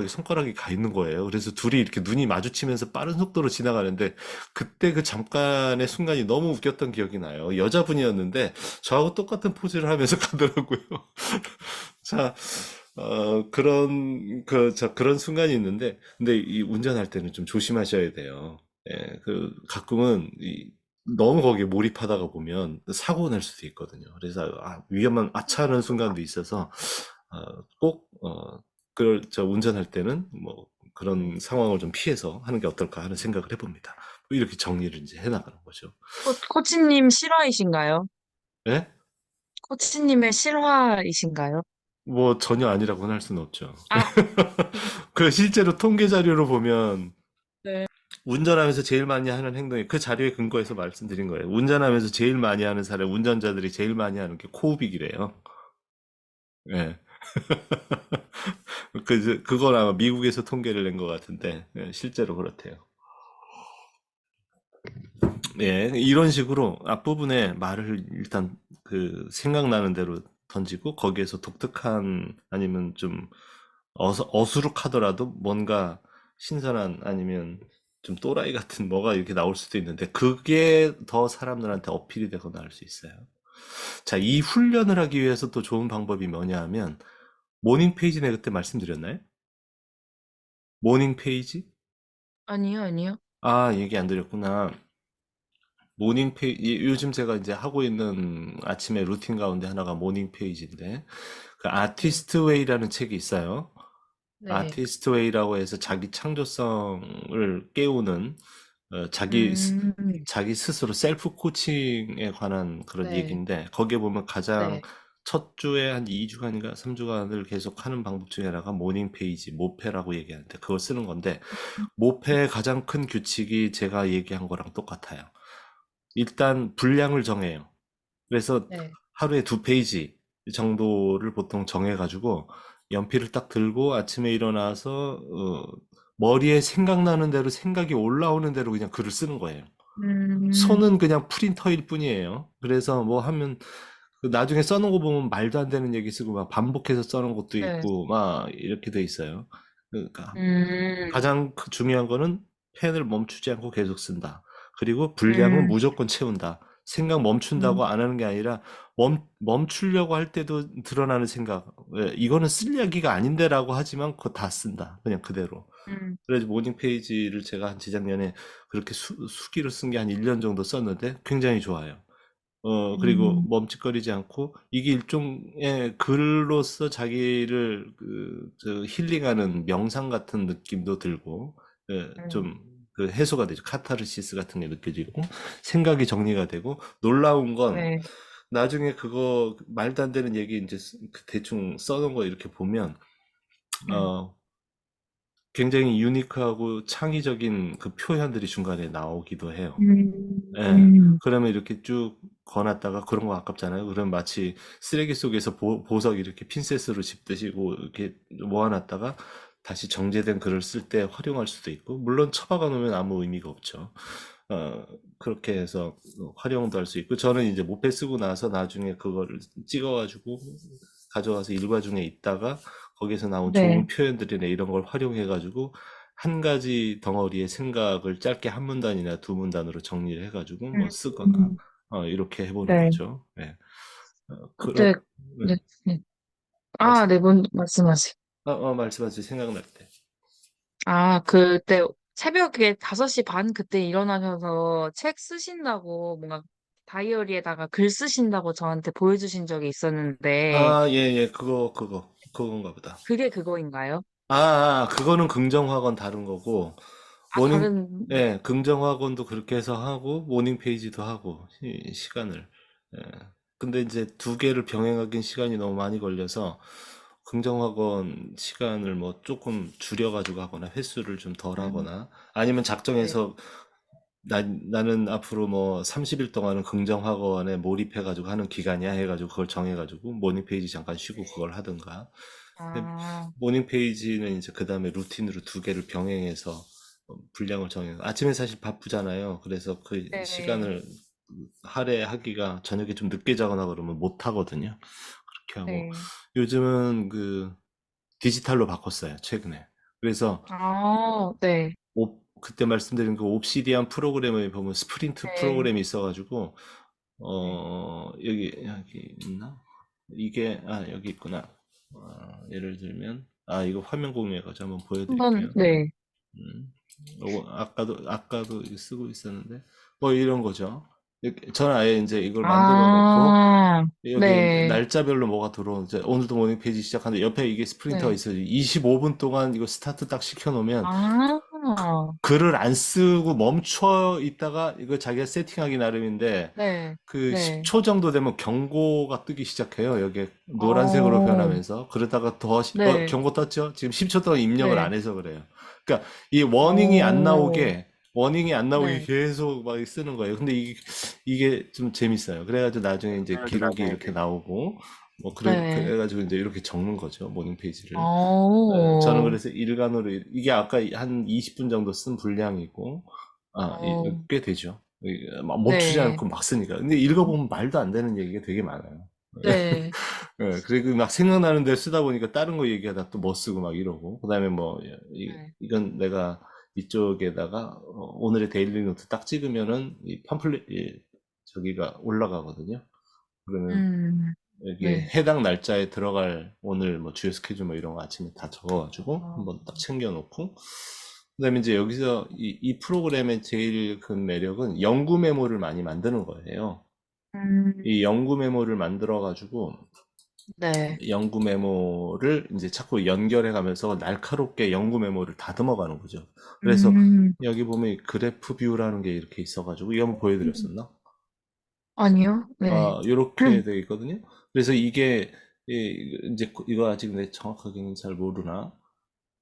손가락이 가 있는 거예요. 그래서 둘이 이렇게 눈이 마주치면서 빠른 속도로 지나가는데 그때 그 잠깐의 순간이 너무 웃겼던 기억이 나요. 여자분이었는데 저하고 똑같은 포즈를 하면서 가더라고요. 자, 그런 순간이 있는데, 근데 이 운전할 때는 좀 조심하셔야 돼요. 예, 가끔은 너무 거기에 몰입하다가 보면 사고 날 수도 있거든요. 그래서 위험한 아차하는 순간도 있어서, 꼭, 운전할 때는 뭐 그런 상황을 좀 피해서 하는 게 어떨까 하는 생각을 해봅니다. 이렇게 정리를 이제 해나가는 거죠. 코치님 실화이신가요? 예? 코치님의 실화이신가요? 뭐 전혀 아니라고는 할 수는 없죠. 아, 그 실제로 통계 자료로 보면 네. 운전하면서 제일 많이 하는 행동이 그 자료에 근거해서 말씀드린 거예요. 운전하면서 제일 많이 하는 사람, 운전자들이 제일 많이 하는 게 코우빅이래요. 예. 그건 아마 미국에서 통계를 낸 것 같은데, 예, 실제로 그렇대요. 예, 이런 식으로 앞부분에 말을 일단 그 생각나는 대로 던지고 거기에서 독특한 아니면 좀 어수룩하더라도 뭔가 신선한 아니면 좀 또라이 같은 뭐가 이렇게 나올 수도 있는데 그게 더 사람들한테 어필이 되거나 할 수 있어요. 자, 이 훈련을 하기 위해서 또 좋은 방법이 뭐냐 하면 모닝 페이지 내 그때 말씀드렸나요? 모닝 페이지? 아니요, 아니요. 아, 얘기 안 드렸구나. 모닝 페이지, 요즘 제가 이제 하고 있는 아침에 루틴 가운데 하나가 모닝 페이지인데, 그 네. 아티스트 웨이라는 책이 있어요. 네. 아티스트 웨이라고 해서 자기 창조성을 깨우는, 음, 자기 스스로 셀프 코칭에 관한 그런 네. 얘기인데, 거기에 보면 가장 네. 첫 주에 한 2주간인가 3주간을 계속 하는 방법 중에 하나가 모닝 페이지, 모페라고 얘기하는데, 그걸 쓰는 건데, 모페의 가장 큰 규칙이 제가 얘기한 거랑 똑같아요. 일단 분량을 정해요. 그래서 네. 하루에 두 페이지 정도를 보통 정해가지고 연필을 딱 들고 아침에 일어나서 머리에 생각나는 대로 생각이 올라오는 대로 그냥 글을 쓰는 거예요. 음, 손은 그냥 프린터일 뿐이에요. 그래서 뭐 하면 그 나중에 써놓은 거 보면 말도 안 되는 얘기 쓰고 막 반복해서 써놓은 것도 네. 있고 막 이렇게 돼 있어요. 그러니까 음, 가장 중요한 거는 펜을 멈추지 않고 계속 쓴다. 그리고 분량은 음, 무조건 채운다. 생각 멈춘다고 음, 안 하는 게 아니라 멈추려고 할 때도 드러나는 생각. 왜, 이거는 쓸 이야기가 아닌데라고 하지만 그거 다 쓴다. 그냥 그대로. 음, 그래서 모닝 페이지를 제가 한 재작년에 그렇게 수기로 쓴 게 한 1년 정도 썼는데 굉장히 좋아요. 그리고 음, 멈칫거리지 않고 이게 일종의 글로서 자기를 힐링하는 명상 같은 느낌도 들고 음, 좀그 해소가 되죠. 카타르시스 같은 게 느껴지고 생각이 정리가 되고 놀라운 건 네. 나중에 그거 말도 안 되는 얘기 이제 그 대충 써놓은 거 이렇게 보면 음, 어 굉장히 유니크하고 창의적인 그 표현들이 중간에 나오기도 해요. 예. 음, 그러면 이렇게 쭉 거놨다가 그런 거 아깝잖아요. 그럼 마치 쓰레기 속에서 보석 이렇게 핀셋으로 집듯이 이렇게 모아놨다가 다시 정제된 글을 쓸 때 활용할 수도 있고, 물론 처박아 놓으면 아무 의미가 없죠. 그렇게 해서 활용도 할 수 있고, 저는 이제 모패 쓰고 나서 나중에 그거를 찍어가지고 가져가서 일과 중에 있다가 거기서 나온 좋은 네. 표현들이나 이런 걸 활용해가지고 한 가지 덩어리의 생각을 짧게 한 문단이나 두 문단으로 정리를 해가지고 뭐 쓰거나 음, 이렇게 해보는 네. 거죠. 예. 그때, 네, 네. 네. 아, 말씀, 네, 말씀하세요. 말씀하세요. 생각날 때. 아, 그때 새벽에 5시 반 그때 일어나셔서 책 쓰신다고 뭔가 다이어리에다가 글 쓰신다고 저한테 보여주신 적이 있었는데, 아, 예, 예, 그건가 보다. 그게 그거인가요? 그거는 긍정학원 다른 거고, 아, 다른, 예, 긍정학원도 그렇게 해서 하고, 모닝 페이지도 하고, 시간을. 예. 근데 이제 두 개를 병행하기엔 시간이 너무 많이 걸려서, 긍정학원 시간을 뭐 조금 줄여가지고 하거나, 횟수를 좀 덜 음, 하거나, 아니면 네. 작정해서, 나는 앞으로 뭐 30일 동안은 긍정학원에 몰입해가지고 하는 기간이야 해가지고, 그걸 정해가지고, 모닝 페이지 잠깐 쉬고 그걸 하든가, 근데 아, 모닝 페이지는 이제 그 다음에 루틴으로 두 개를 병행해서 분량을 정해서 아침에 사실 바쁘잖아요. 그래서 그 네, 시간을 할애하기가 저녁에 좀 늦게 자거나 그러면 못 하거든요. 그렇게 하고 네. 요즘은 그 디지털로 바꿨어요. 최근에. 그래서 아, 네, 그때 말씀드린 그 옵시디안 프로그램에 보면 스프린트 네, 프로그램이 있어가지고 네. 여기 있나? 여기 있구나. 예를 들면, 이거 화면 공유해가지고 한번 보여드릴게요. 네. 음, 아까도 이거 쓰고 있었는데, 뭐 이런 거죠. 저는 아예 이제 이걸 만들어 놓고, 아, 여기에 이제 네, 날짜별로 뭐가 들어오는지, 오늘도 모닝 페이지 시작하는데, 옆에 이게 스프린터가 네. 있어요. 25분 동안 이거 스타트 딱 시켜놓으면, 아, 글을 안 쓰고 멈춰 있다가 이거 자기가 세팅하기 나름인데 네, 그 네. 10초 정도 되면 경고가 뜨기 시작해요. 여기에 노란색으로 어, 변하면서 그러다가 더 네, 경고 떴죠? 지금 10초 동안 입력을 네. 안 해서 그래요. 그러니까 이 워닝이 안 어, 나오게 워닝이 안 나오게 네. 계속 막 쓰는 거예요. 근데 이게 좀 재밌어요. 그래가지고 나중에 이제 그래가지고 기록이 나중에 이렇게 이제, 나오고 뭐 네. 그래가지고 이제 이렇게 적는 거죠. 모닝 페이지를. 저는 어, 그래서 일간으로 이게 아까 한 20분 정도 쓴 분량이고 어, 꽤 되죠. 막 멈추지 네, 않고 막 쓰니까. 근데 읽어보면 말도 안 되는 얘기가 되게 많아요. 네, 그리고 막 생각나는 대로 쓰다 보니까 다른 거 얘기하다 또 뭐 쓰고 막 이러고. 그다음에 뭐 네, 이건 내가 이쪽에다가 오늘의 데일리 노트 딱 찍으면은 이 팜플렛 저기가 올라가거든요. 그러면 음, 여기에 네. 해당 날짜에 들어갈 오늘 뭐 주요 스케줄 뭐 이런 거 아침에 다 적어가지고 어, 한번 딱 챙겨놓고 그다음에 이제 여기서 이 프로그램의 제일 큰 매력은 연구 메모를 많이 만드는 거예요. 음, 이 연구 메모를 만들어가지고 네, 연구 메모를 이제 자꾸 연결해 가면서 날카롭게 연구 메모를 다듬어 가는 거죠. 그래서 음, 여기 보면 이 그래프 뷰라는 게 이렇게 있어가지고 이거 한번 보여드렸었나? 아니요, 네. 이렇게 되어 있거든요. 그래서 이게 이제 이거 아직 내 정확하게는 잘 모르나?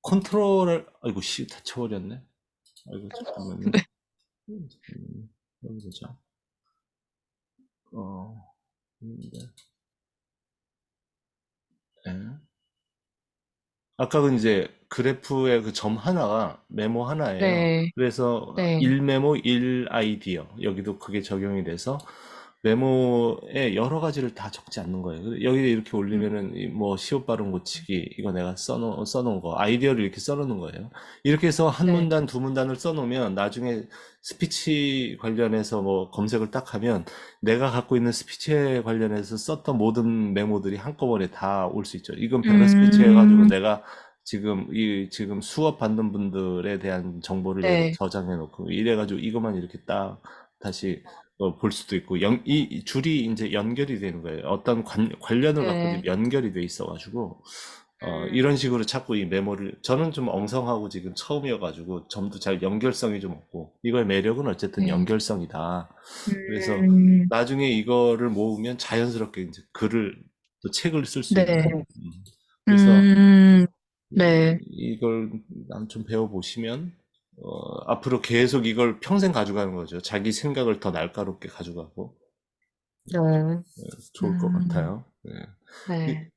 컨트롤을 아이고 씨 다쳐버렸네. 아이고 잠깐만요. 여기 보자. 어, 있는데. 예. 아까 그 이제 그래프의 그 점 하나가 메모 하나예요. 네, 그래서 네, 1 메모 1 아이디어 여기도 그게 적용이 돼서 메모에 여러 가지를 다 적지 않는 거예요. 여기 이렇게 올리면은 뭐 시옷 발음 고치기 이거 내가 써놓은 거 아이디어를 이렇게 써놓는 거예요. 이렇게 해서 한 네. 문단 두 문단을 써놓으면 나중에 스피치 관련해서 뭐 검색을 딱 하면 내가 갖고 있는 스피치에 관련해서 썼던 모든 메모들이 한꺼번에 다 올 수 있죠. 이건 백러 스피치 해가지고 음, 내가 지금 수업 받는 분들에 대한 정보를 여기다 네, 저장해 놓고 이래가지고 이것만 이렇게 딱 다시 볼 수도 있고 이 줄이 이제 연결이 되는 거예요. 어떤 관련을 갖고 지금 네. 연결이 돼 있어가지고 음, 이런 식으로 자꾸 이 메모를 저는 좀 엉성하고 지금 처음이어가지고 점도 잘 연결성이 좀 없고 이거의 매력은 어쨌든 네. 연결성이다. 그래서 음, 나중에 이거를 모으면 자연스럽게 이제 글을 또 책을 쓸 수 있는. 네. 그래서 음, 네, 이걸 좀 배워보시면 앞으로 계속 이걸 평생 가져가는 거죠. 자기 생각을 더 날카롭게 가져가고 네. 좋을 것 음, 같아요. 네.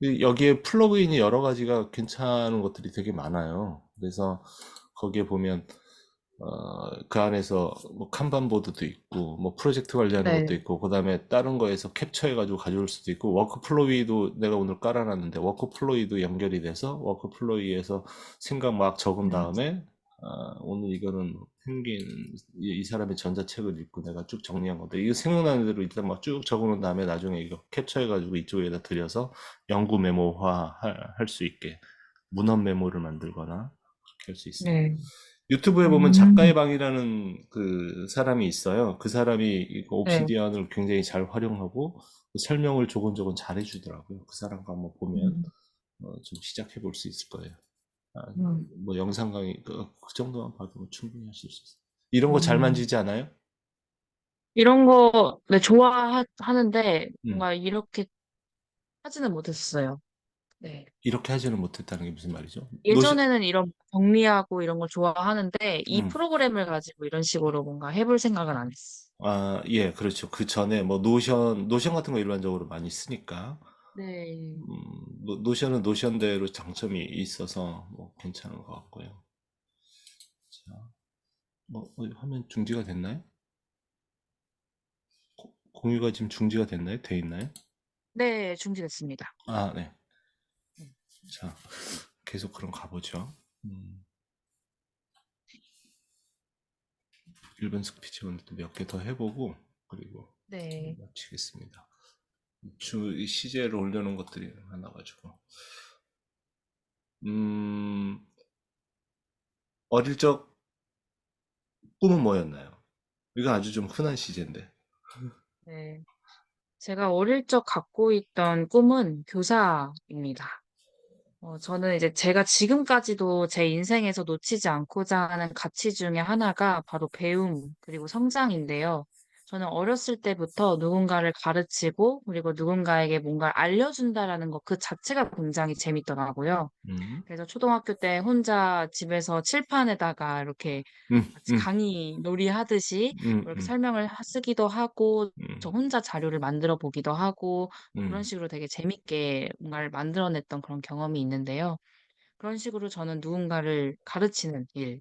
네, 여기에 플러그인이 여러 가지가 괜찮은 것들이 되게 많아요. 그래서 거기에 보면 그 안에서 뭐 kanban 보드도 있고 뭐 프로젝트 관리하는 것도 네. 있고 그다음에 다른 거에서 캡처해가지고 가져올 수도 있고 워크플로이도 내가 오늘 깔아놨는데 워크플로이도 연결이 돼서 워크플로이에서 생각 막 적은 음, 다음에 오늘 이거는 펭귄 이 사람의 전자책을 읽고 내가 쭉 정리한 건데 이거 생각나는 대로 일단 막 쭉 적어놓은 다음에 나중에 이거 캡처해가지고 이쪽에다 들여서 연구 메모화 할 수 있게 문헌 메모를 만들거나 그렇게 할 수 있어요. 네. 유튜브에 보면 작가의 음, 방이라는 그 사람이 있어요. 그 사람이 이거 네. 옵시디언을 굉장히 잘 활용하고 그 설명을 조곤조곤 잘 해주더라고요. 그 사람 거 한번 보면 음, 좀 시작해 볼 수 있을 거예요. 아, 음, 뭐 영상 강의 그 정도만 봐도 뭐 충분히 하실 수 있어요. 이런 거 잘 음. 만지지 않아요? 이런 거, 네, 좋아하는데, 음, 뭔가 이렇게 하지는 못했어요. 네. 이렇게 하지는 못했다는 게 무슨 말이죠? 예전에는 이런 정리하고 이런 걸 좋아하는데, 이 음, 프로그램을 가지고 이런 식으로 뭔가 해볼 생각은 안 했어. 예, 그렇죠. 그 전에 뭐 노션 같은 거 일반적으로 많이 쓰니까. 네. 노션은 노션대로 장점이 있어서 뭐 괜찮은 것 같고요. 자, 뭐 화면 중지가 됐나요? 공유가 지금 중지가 됐나요? 돼 있나요? 네, 중지됐습니다. 네. 음, 자, 계속 그럼 가보죠. 음, 1번 스피치 오늘도 몇 개 더 해보고 그리고 네. 마치겠습니다. 이 시제를 올려놓은 것들이 많아가지고 음, 어릴 적 꿈은 뭐였나요? 이거 아주 좀 흔한 시제인데. 네. 제가 어릴 적 갖고 있던 꿈은 교사입니다. 저는 이제 제가 지금까지도 제 인생에서 놓치지 않고자 하는 가치 중에 하나가 바로 배움, 그리고 성장인데요. 저는 어렸을 때부터 누군가를 가르치고, 그리고 누군가에게 뭔가를 알려준다라는 것 그 자체가 굉장히 재밌더라고요. 음, 그래서 초등학교 때 혼자 집에서 칠판에다가 이렇게 음, 마치 음, 강의 놀이 하듯이 이렇게 음, 쓰기도 하고, 저 음, 혼자 자료를 만들어 보기도 하고, 그런 음, 식으로 되게 재밌게 뭔가를 만들어냈던 그런 경험이 있는데요. 그런 식으로 저는 누군가를 가르치는 일,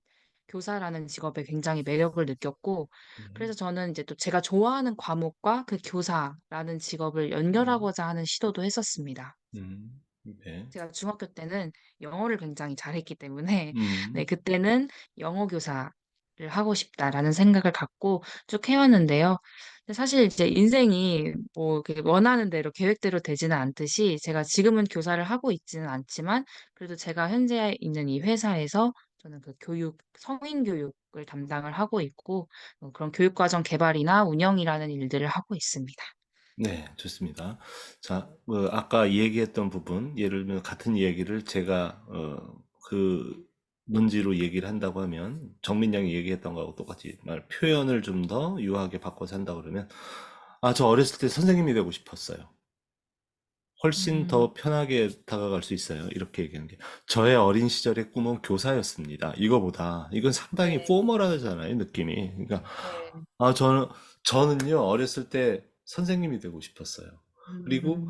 교사라는 직업에 굉장히 매력을 느꼈고, 그래서 음, 저는 이제 또 제가 좋아하는 과목과 그 교사라는 직업을 음, 연결하고자 하는 시도도 했었습니다. 네. 제가 중학교 때는 영어를 굉장히 잘했기 때문에 네, 음, 그때는 영어 교사를 하고 싶다라는 생각을 갖고 쭉 해왔는데요. 근데 사실 이제 인생이 뭐 이렇게 원하는 대로 계획대로 되지는 않듯이 제가 지금은 교사를 하고 있지는 않지만 그래도 제가 현재 있는 이 회사에서 저는 그 교육, 성인 교육을 담당을 하고 있고 그런 교육과정 개발이나 운영이라는 일들을 하고 있습니다. 네, 좋습니다. 자, 아까 얘기했던 부분, 예를 들면 같은 이야기를 제가 그 논지로 얘기를 한다고 하면 정민 양이 얘기했던 거하고 똑같이 말 표현을 좀 더 유하게 바꿔서 한다 그러면 저 어렸을 때 선생님이 되고 싶었어요. 훨씬 음, 더 편하게 다가갈 수 있어요. 이렇게 얘기하는 게. 저의 어린 시절의 꿈은 교사였습니다. 이거보다. 이건 상당히 네, 포멀하잖아요, 느낌이. 그러니까, 네. 아, 저는요, 어렸을 때 선생님이 되고 싶었어요. 그리고,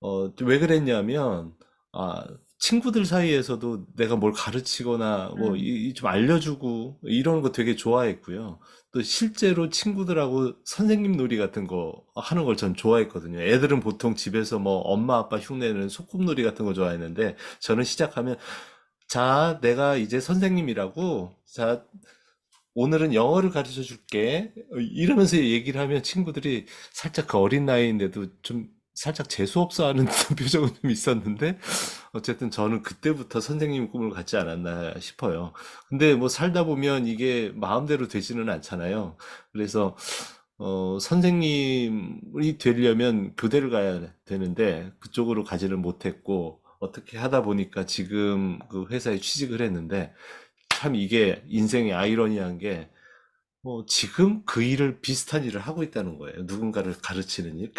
음, 왜 그랬냐면, 아, 친구들 사이에서도 내가 뭘 가르치거나, 뭐, 음, 좀 알려주고, 이런 거 되게 좋아했고요. 또 실제로 친구들하고 선생님 놀이 같은 거 하는 걸 전 좋아했거든요. 애들은 보통 집에서 뭐 엄마 아빠 흉내내는 소꿉놀이 같은 거 좋아했는데 저는 시작하면 자, 내가 이제 선생님이라고 자, 오늘은 영어를 가르쳐 줄게. 이러면서 얘기를 하면 친구들이 살짝 그 어린 나이인데도 좀 살짝 재수없어 하는 표정은 좀 있었는데 어쨌든 저는 그때부터 선생님 꿈을 갖지 않았나 싶어요. 근데 뭐 살다 보면 이게 마음대로 되지는 않잖아요. 그래서 선생님이 되려면 교대를 가야 되는데 그쪽으로 가지를 못했고 어떻게 하다 보니까 지금 그 회사에 취직을 했는데 참 이게 인생의 아이러니한 게 지금 그 일을 비슷한 일을 하고 있다는 거예요. 누군가를 가르치는 일.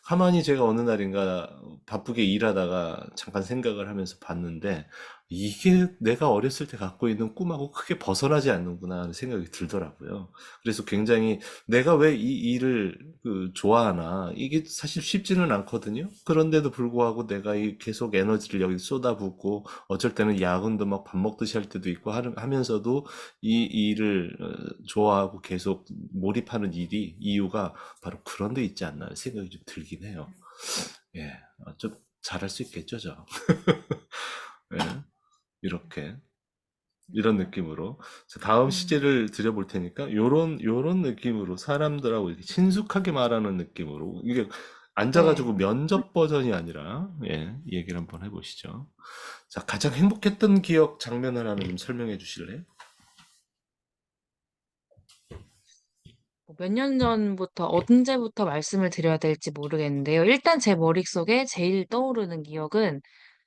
가만히 제가 어느 날인가 바쁘게 일하다가 잠깐 생각을 하면서 봤는데, 이게 내가 어렸을 때 갖고 있는 꿈하고 크게 벗어나지 않는구나 하는 생각이 들더라고요. 그래서 굉장히 내가 왜 이 일을 좋아하나, 이게 사실 쉽지는 않거든요. 그런데도 불구하고 내가 계속 에너지를 여기 쏟아붓고, 어쩔 때는 야근도 막 밥 먹듯이 할 때도 있고 하면서도 이 일을 좋아하고 계속 몰입하는 이유가 바로 그런 데 있지 않나 생각이 좀 들긴 해요. 예, 좀 잘할 수 있겠죠, 저. 예, 이렇게. 이런 느낌으로. 자, 다음 음, 시제를 드려볼 테니까, 요런 느낌으로 사람들하고 이렇게 친숙하게 말하는 느낌으로, 이게 네. 앉아가지고 면접 버전이 아니라, 예, 얘기를 한번 해보시죠. 자, 가장 행복했던 기억 장면 하나는 좀 설명해 주실래요? 몇 년 전부터, 언제부터 말씀을 드려야 될지 모르겠는데요. 일단 제 머릿속에 제일 떠오르는 기억은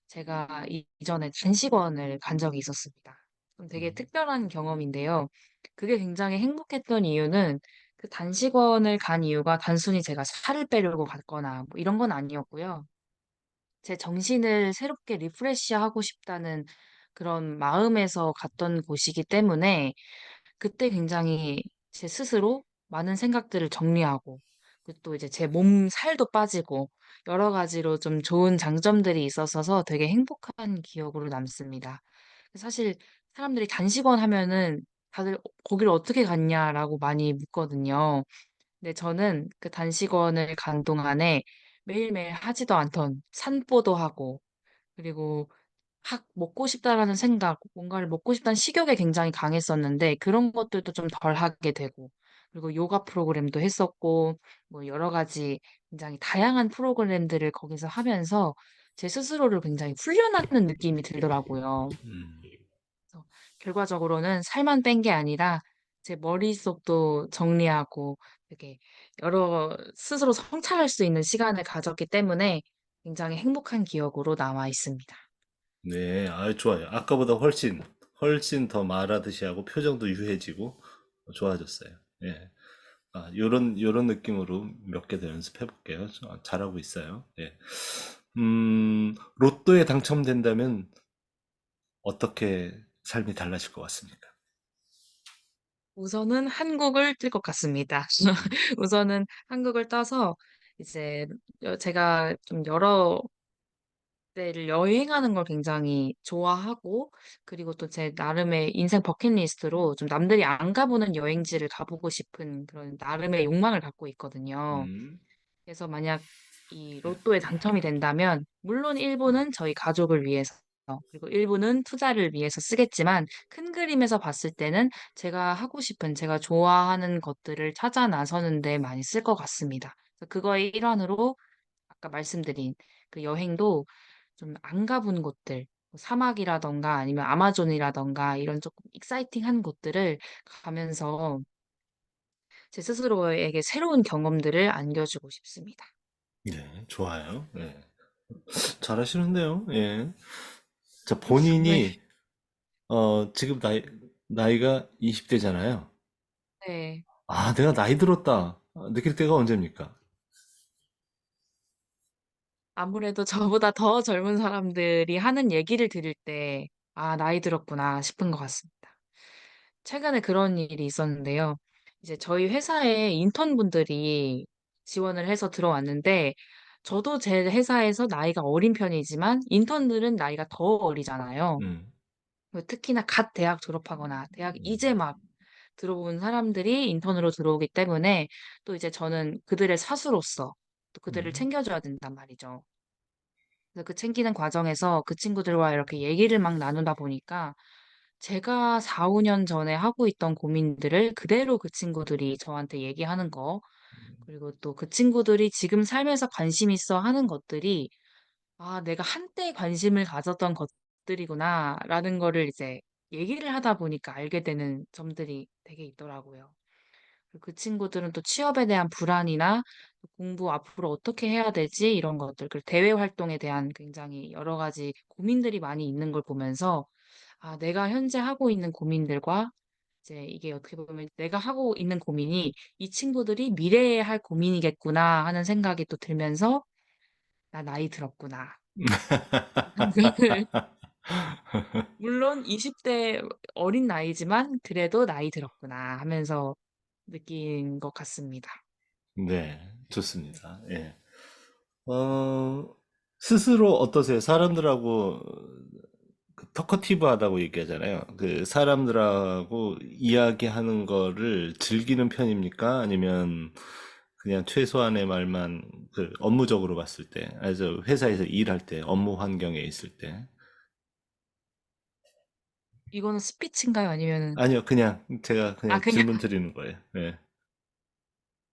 제가 이전에 단식원을 간 적이 있었습니다. 좀 되게 특별한 경험인데요. 그게 굉장히 행복했던 이유는 그 단식원을 간 이유가 단순히 제가 살을 빼려고 갔거나 뭐 이런 건 아니었고요. 제 정신을 새롭게 리프레시하고 싶다는 그런 마음에서 갔던 곳이기 때문에 그때 굉장히 제 스스로 많은 생각들을 정리하고 그리고 또 이제 제 몸 살도 빠지고 여러 가지로 좀 좋은 장점들이 있었어서 되게 행복한 기억으로 남습니다. 사실 사람들이 단식원 하면은 다들 거기를 어떻게 갔냐라고 많이 묻거든요. 근데 저는 그 단식원을 간 동안에 매일매일 하지도 않던 산보도 하고 그리고 먹고 싶다라는 생각, 뭔가를 먹고 싶다는 식욕이 굉장히 강했었는데 그런 것들도 좀 덜 하게 되고 그리고 요가 프로그램도 했었고 뭐 여러 가지 굉장히 다양한 프로그램들을 거기서 하면서 제 스스로를 굉장히 훈련하는 느낌이 들더라고요. 음. 그래서 결과적으로는 살만 뺀 게 아니라 제 머릿속도 정리하고 되게 여러 스스로 성찰할 수 있는 시간을 가졌기 때문에 굉장히 행복한 기억으로 남아 있습니다. 네, 아, 좋아요. 아까보다 훨씬 더 말하듯이 하고 표정도 유해지고 좋아졌어요. 예. 아, 요런 느낌으로 몇 개 더 연습해 볼게요. 잘하고 있어요. 예. 로또에 당첨된다면 어떻게 삶이 달라질 것 같습니까? 우선은 한국을 뜰 것 같습니다. 음, 우선은 한국을 따서 이제 제가 좀 여러 때를 여행하는 걸 굉장히 좋아하고, 그리고 또 제 나름의 인생 버킷리스트로 좀 남들이 안 가보는 여행지를 가보고 싶은 그런 나름의 욕망을 갖고 있거든요. 음, 그래서 만약 이 로또에 당첨이 된다면, 물론 일부는 저희 가족을 위해서, 그리고 일부는 투자를 위해서 쓰겠지만, 큰 그림에서 봤을 때는 제가 하고 싶은, 제가 좋아하는 것들을 찾아 나서는 데 많이 쓸 것 같습니다. 그래서 그거의 일환으로 아까 말씀드린 그 여행도 좀 안 가본 곳들, 뭐 사막이라던가 아니면 아마존이라던가 이런 조금 익사이팅한 곳들을 가면서 제 스스로에게 새로운 경험들을 안겨주고 싶습니다. 네, 좋아요. 예. 잘하시는데요. 예. 자, 네. 본인이 지금 나이가 20대잖아요. 네. 아, 내가 나이 들었다. 느낄 때가 언제입니까? 아무래도 저보다 더 젊은 사람들이 하는 얘기를 들을 때, 아, 나이 들었구나 싶은 것 같습니다. 최근에 그런 일이 있었는데요. 이제 저희 회사에 인턴분들이 지원을 해서 들어왔는데, 저도 제 회사에서 나이가 어린 편이지만, 인턴들은 나이가 더 어리잖아요. 음, 그리고 특히나 갓 대학 졸업하거나, 대학 이제 막 들어온 사람들이 인턴으로 들어오기 때문에, 또 이제 저는 그들의 사수로서 또 그들을 음, 챙겨줘야 된단 말이죠. 그래서 그 챙기는 과정에서 그 친구들과 이렇게 얘기를 막 나누다 보니까 제가 4, 5년 전에 하고 있던 고민들을 그대로 그 친구들이 저한테 얘기하는 거, 그리고 또 그 친구들이 지금 삶에서 관심 있어 하는 것들이, 아, 내가 한때 관심을 가졌던 것들이구나라는 거를 이제 얘기를 하다 보니까 알게 되는 점들이 되게 있더라고요. 그리고 그 친구들은 또 취업에 대한 불안이나 또 공부 앞으로 어떻게 해야 되지? 이런 것들, 그리고 대외 활동에 대한 굉장히 여러 가지 고민들이 많이 있는 걸 보면서, 아, 내가 현재 하고 있는 고민들과 이제 이게 어떻게 보면 내가 하고 있는 고민이 이 친구들이 미래에 할 고민이겠구나 하는 생각이 또 들면서, 나 나이 들었구나. 생각을, 물론 20대 어린 나이지만 그래도 나이 들었구나 하면서 느낀 것 같습니다. 네, 좋습니다. 예. 어, 스스로 어떠세요? 사람들하고 그 터커티브하다고 얘기하잖아요. 그 사람들하고 이야기하는 거를 즐기는 편입니까? 아니면 그냥 최소한의 말만 그 업무적으로 봤을 때, 아니 저 회사에서 일할 때, 업무 환경에 있을 때. 이거는 스피치인가요? 아니면은, 아니요, 그냥 제가 아, 그냥 그냥 질문 드리는 거예요. 네.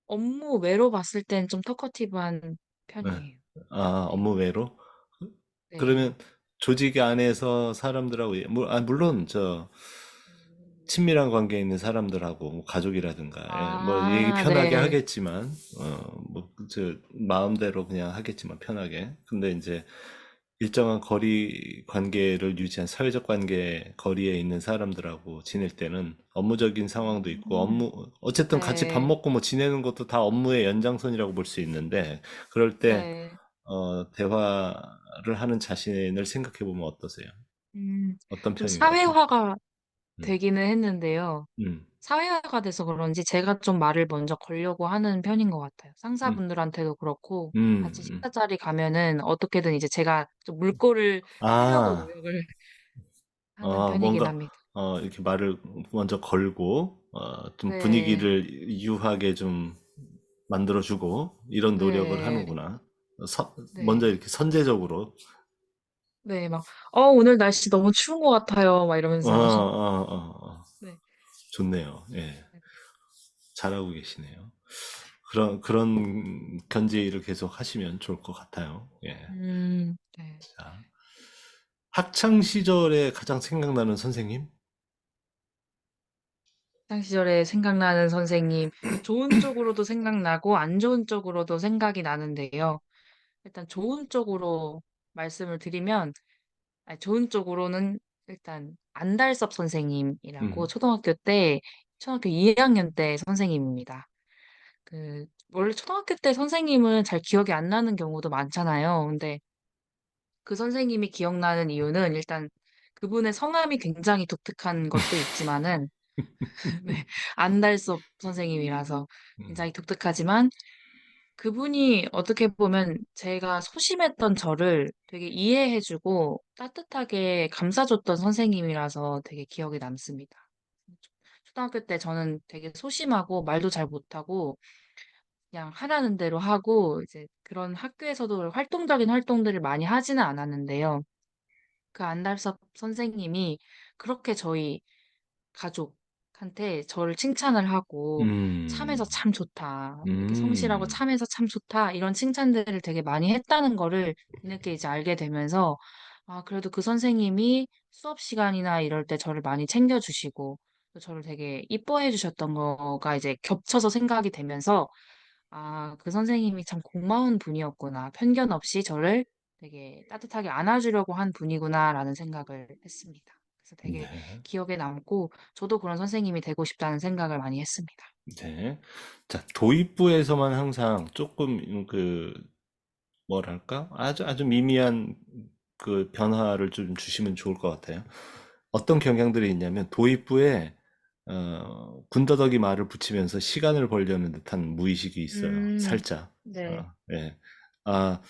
업무 외로 봤을 땐 좀 터커티브한 네. 편이에요. 아, 네. 업무 외로? 네. 그러면 조직 안에서 사람들하고, 물론 저 친밀한 관계에 있는 사람들하고 뭐 가족이라든가 뭐 얘기 아, 편하게 네. 하겠지만 뭐 저 마음대로 그냥 하겠지만 편하게 근데 이제 일정한 거리 관계를 유지한 사회적 관계 거리에 있는 사람들하고 지낼 때는 업무적인 상황도 있고 음, 어쨌든 같이 밥 네. 먹고 뭐 지내는 것도 다 업무의 연장선이라고 볼 수 있는데 그럴 때 네. 대화를 하는 자신을 생각해 보면 어떠세요? 음, 어떤 좀 편인 것 같아요? 사회화가 음, 되기는 했는데요. 음, 사회화가 돼서 그런지 제가 좀 말을 먼저 걸려고 하는 편인 것 같아요. 음. 상사분들한테도 그렇고, 같이 음. 식사 자리 가면은 어떻게든 이제 제가 좀 물꼬를 트려고 아, 노력을 하는 편이긴 뭔가, 합니다. 이렇게 말을 먼저 걸고, 좀 네. 분위기를 유하게 좀 만들어주고, 이런 노력을 네. 하는구나. 먼저 네. 이렇게 선제적으로, 네. 막, 오늘 날씨 너무 추운 것 같아요. 막 이러면서. 네. 좋네요. 예. 네. 잘하고 계시네요. 그런 견제일을 계속 하시면 좋을 것 같아요. 예. 네. 자, 학창 시절에 가장 생각나는 선생님? 학창 시절에 생각나는 선생님, 좋은 쪽으로도 생각나고, 안 좋은 쪽으로도 생각이 나는데요. 일단 좋은 쪽으로 말씀을 드리면, 아니, 좋은 쪽으로는 일단 안달섭 선생님이라고 음, 초등학교 2학년 때 선생님입니다. 원래 초등학교 때 선생님은 잘 기억이 안 나는 경우도 많잖아요. 근데 그 선생님이 기억나는 이유는 일단 그분의 성함이 굉장히 독특한 것도 있지만은, 네, 안달섭 선생님이라서 음, 굉장히 독특하지만 그분이 어떻게 보면 제가 소심했던 저를 되게 이해해주고 따뜻하게 감싸줬던 선생님이라서 되게 기억에 남습니다. 초등학교 때 저는 되게 소심하고 말도 잘 못하고 그냥 하라는 대로 하고 이제 그런 학교에서도 활동적인 활동들을 많이 하지는 않았는데요. 그 안달섭 선생님이 그렇게 저희 가족한테 저를 칭찬을 하고 참해서 음, 참 좋다. 이렇게 성실하고 음, 참해서 참 좋다. 이런 칭찬들을 되게 많이 했다는 거를 뒤늦게 이제 알게 되면서 아, 그래도 그 선생님이 수업 시간이나 이럴 때 저를 많이 챙겨주시고 또 저를 되게 이뻐해 주셨던 거가 이제 겹쳐서 생각이 되면서 아, 그 선생님이 참 고마운 분이었구나. 편견 없이 저를 되게 따뜻하게 안아주려고 한 분이구나라는 생각을 했습니다. 그래서 되게 네, 기억에 남고, 저도 그런 선생님이 되고 싶다는 생각을 많이 했습니다. 네. 자, 도입부에서만 항상 조금 뭐랄까? 아주 미미한 그 변화를 좀 주시면 좋을 것 같아요. 어떤 경향들이 있냐면 도입부에 군더더기 말을 붙이면서 시간을 벌려는 듯한 무의식이 있어요. 음, 살짝. 네. 예. 아,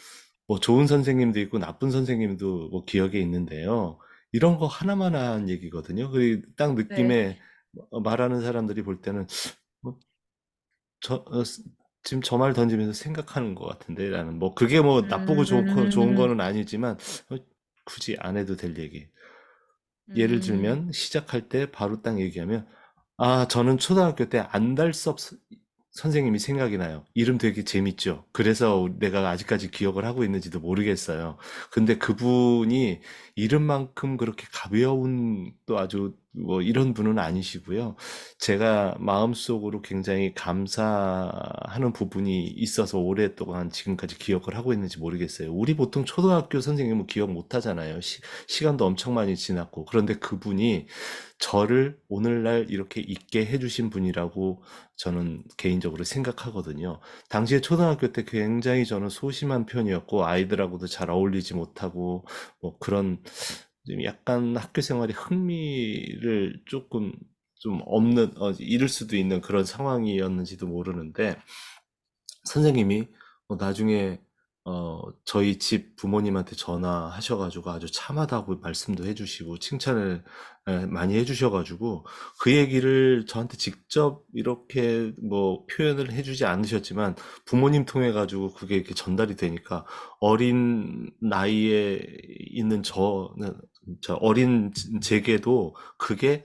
뭐 좋은 선생님도 있고 나쁜 선생님도 뭐 기억에 있는데요. 이런 거 하나만한 얘기거든요. 그 딱 네. 느낌에 말하는 사람들이 볼 때는 뭐 지금 저 말 던지면서 생각하는 것 같은데 라는 뭐 그게 뭐 나쁘고 좋은 음, 거는 아니지만 어, 굳이 안 해도 될 얘기. 예를 음, 들면 시작할 때 바로 딱 얘기하면 아, 저는 초등학교 때 안달섭 선생님이 생각이 나요. 이름 되게 재밌죠. 그래서 내가 아직까지 기억을 하고 있는지도 모르겠어요. 근데 그분이 이름만큼 그렇게 가벼운 또 아주 뭐 이런 분은 아니시고요. 제가 마음속으로 굉장히 감사하는 부분이 있어서 오랫동안 지금까지 기억을 하고 있는지 모르겠어요. 우리 보통 초등학교 선생님은 기억 못 하잖아요. 시간도 엄청 많이 지났고. 그런데 그분이 저를 오늘날 이렇게 있게 해주신 분이라고 저는 개인적으로 생각하거든요. 당시에 초등학교 때 굉장히 저는 소심한 편이었고, 아이들하고도 잘 어울리지 못하고, 뭐 그런 좀 약간 학교 생활에 흥미를 조금 좀 없는, 잃을 수도 있는 그런 상황이었는지도 모르는데, 선생님이 나중에 저희 집 부모님한테 전화하셔가지고 아주 참하다고 말씀도 해주시고 칭찬을 많이 해주셔가지고 그 얘기를 저한테 직접 이렇게 뭐 표현을 해주지 않으셨지만 부모님 통해 가지고 그게 이렇게 전달이 되니까 어린 나이에 있는 저 어린 제게도 그게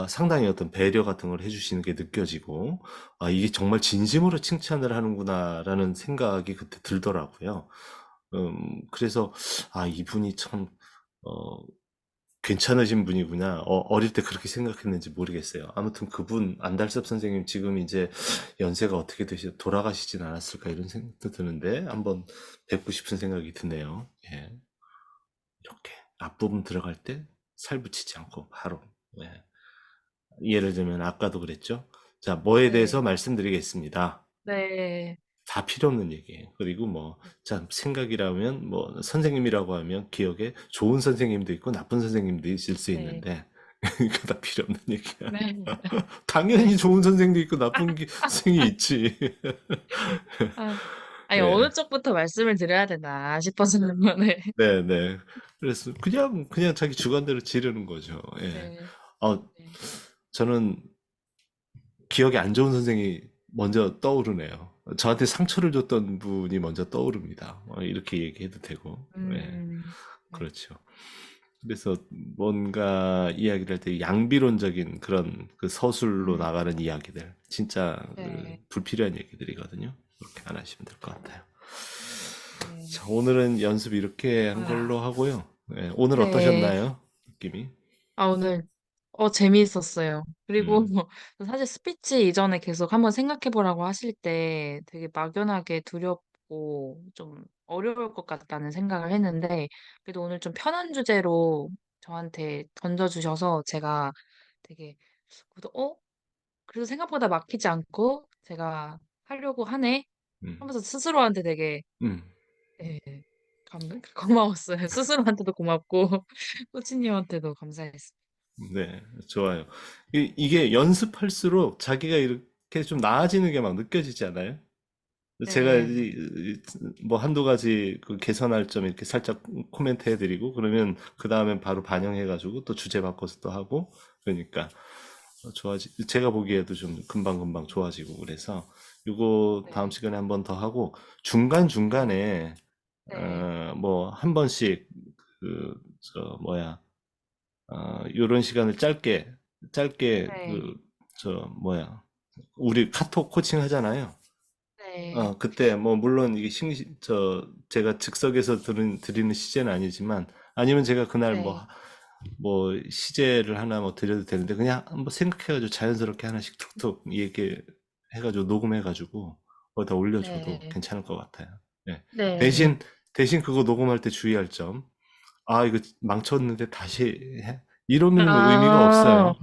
상당히 어떤 배려 같은 걸 해주시는 게 느껴지고 아, 이게 정말 진심으로 칭찬을 하는구나라는 생각이 그때 들더라고요. 그래서, 아, 이분이 참, 어, 괜찮으신 분이구나. 어릴 때 그렇게 생각했는지 모르겠어요. 아무튼 그분, 안달섭 선생님 지금 이제 연세가 어떻게 돌아가시진 않았을까 이런 생각도 드는데, 한번 뵙고 싶은 생각이 드네요. 예. 이렇게. 앞부분 들어갈 때 살 붙이지 않고 바로. 예. 예를 들면 아까도 그랬죠. 자, 뭐에 대해서 네. 말씀드리겠습니다. 네. 다 필요 없는 얘기예요. 그리고 뭐, 자, 생각이라면, 뭐, 선생님이라고 하면 기억에 좋은 선생님도 있고 나쁜 선생님도 있을 수 네. 있는데, 이거 다 필요 없는 얘기야. 네. 당연히 네. 좋은 선생도 있고 나쁜 선생이 있지. 아, 아니, 어느 예, 쪽부터 말씀을 드려야 되나 싶어서, 네. 네, 네. 그래서 그냥 자기 주관대로 지르는 거죠. 예. 네. 어, 네. 저는 기억에 안 좋은 선생이 먼저 떠오르네요. 저한테 상처를 줬던 분이 먼저 떠오릅니다. 이렇게 얘기해도 되고. 예. 네. 그렇죠. 그래서 뭔가 이야기를 할 때 양비론적인 그런 그 서술로 음, 나가는 이야기들, 진짜 그 네. 불필요한 얘기들이거든요. 그렇게 안 하시면 될 것 같아요. 네. 자, 오늘은 연습 이렇게 한 아, 걸로 하고요. 네, 오늘 네. 어떠셨나요? 느낌이? 아, 오늘, 재미있었어요. 그리고 음, 사실 스피치 이전에 계속 한번 생각해보라고 하실 때 되게 막연하게 두렵고 좀 어려울 것 같다는 생각을 했는데, 그래도 오늘 좀 편한 주제로 저한테 던져주셔서 제가 되게, 그래도, 그래도 생각보다 막히지 않고 제가 하려고 하네? 음, 하면서 스스로한테 되게, 음. 예, 고마웠어요. 스스로한테도 고맙고, 코치님한테도 감사했어요. 네, 좋아요. 이게 연습할수록 자기가 이렇게 좀 나아지는 게 막 느껴지지 않아요? 제가 네, 뭐 한두 가지 그 개선할 점 이렇게 살짝 코멘트 해드리고 그러면 그 다음엔 바로 반영해가지고 또 주제 바꿔서 또 하고 그러니까 제가 보기에도 좀 금방금방 좋아지고 그래서 이거 다음 네, 시간에 한번 더 하고 중간중간에 네, 뭐 한 번씩 그 저 뭐야 요런 시간을 짧게 네, 저 뭐야 우리 카톡 코칭 하잖아요. 네, 그때 뭐 물론 이게 제가 즉석에서 드리는 시제는 아니지만 아니면 제가 그날 네, 뭐 시제를 하나 뭐 드려도 되는데 그냥 한번 생각해가지고 자연스럽게 하나씩 툭툭 얘기해가지고 녹음해가지고 거기다 올려줘도 네, 괜찮을 것 같아요. 예. 네. 대신 그거 녹음할 때 주의할 점. 아, 이거 망쳤는데 다시 해? 이러면 의미가 아, 없어요.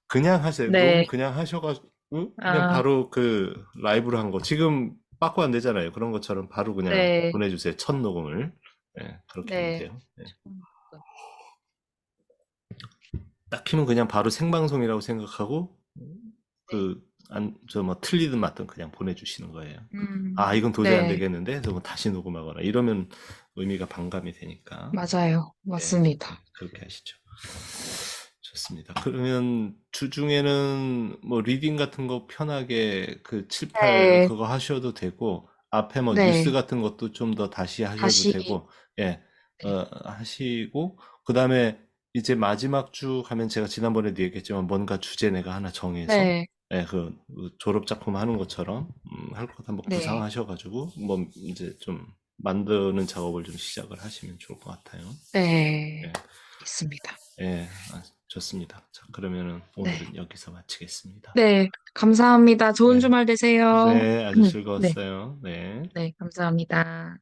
그냥 하세요. 녹음 네, 그냥 하셔가지고, 그냥 아, 바로 그 라이브로 한 거. 지금 빠꾸 안 되잖아요. 그런 것처럼 바로 그냥 네, 보내주세요. 첫 녹음을. 예, 그렇게 하면 네. 돼요. 예. 딱히면 그냥 바로 생방송이라고 생각하고, 네. 뭐 틀리든 맞든 그냥 보내주시는 거예요. 음, 아, 이건 도저히 안 네, 되겠는데? 그래서 뭐 다시 녹음하거나 이러면 의미가 반감이 되니까. 맞아요. 네, 맞습니다. 그렇게 하시죠. 좋습니다. 그러면 주중에는 뭐 리딩 같은 거 편하게 그 7, 8 네, 그거 하셔도 되고 앞에 뭐 뉴스 네. 같은 것도 좀 더 다시 하셔도 다시, 되고 예, 네, 하시고 그다음에 이제 마지막 주 하면 제가 지난번에도 얘기했지만 뭔가 주제 내가 하나 정해서 네, 예, 졸업 작품 하는 것처럼 할 것 한번 네, 구상하셔가지고 뭐 이제 좀 만드는 작업을 좀 시작을 하시면 좋을 것 같아요. 네. 예. 있습니다. 예, 좋습니다. 자, 그러면은 네, 오늘은 여기서 마치겠습니다. 네. 감사합니다. 좋은 네, 주말 되세요. 네, 아주 네, 즐거웠어요. 네. 네, 감사합니다.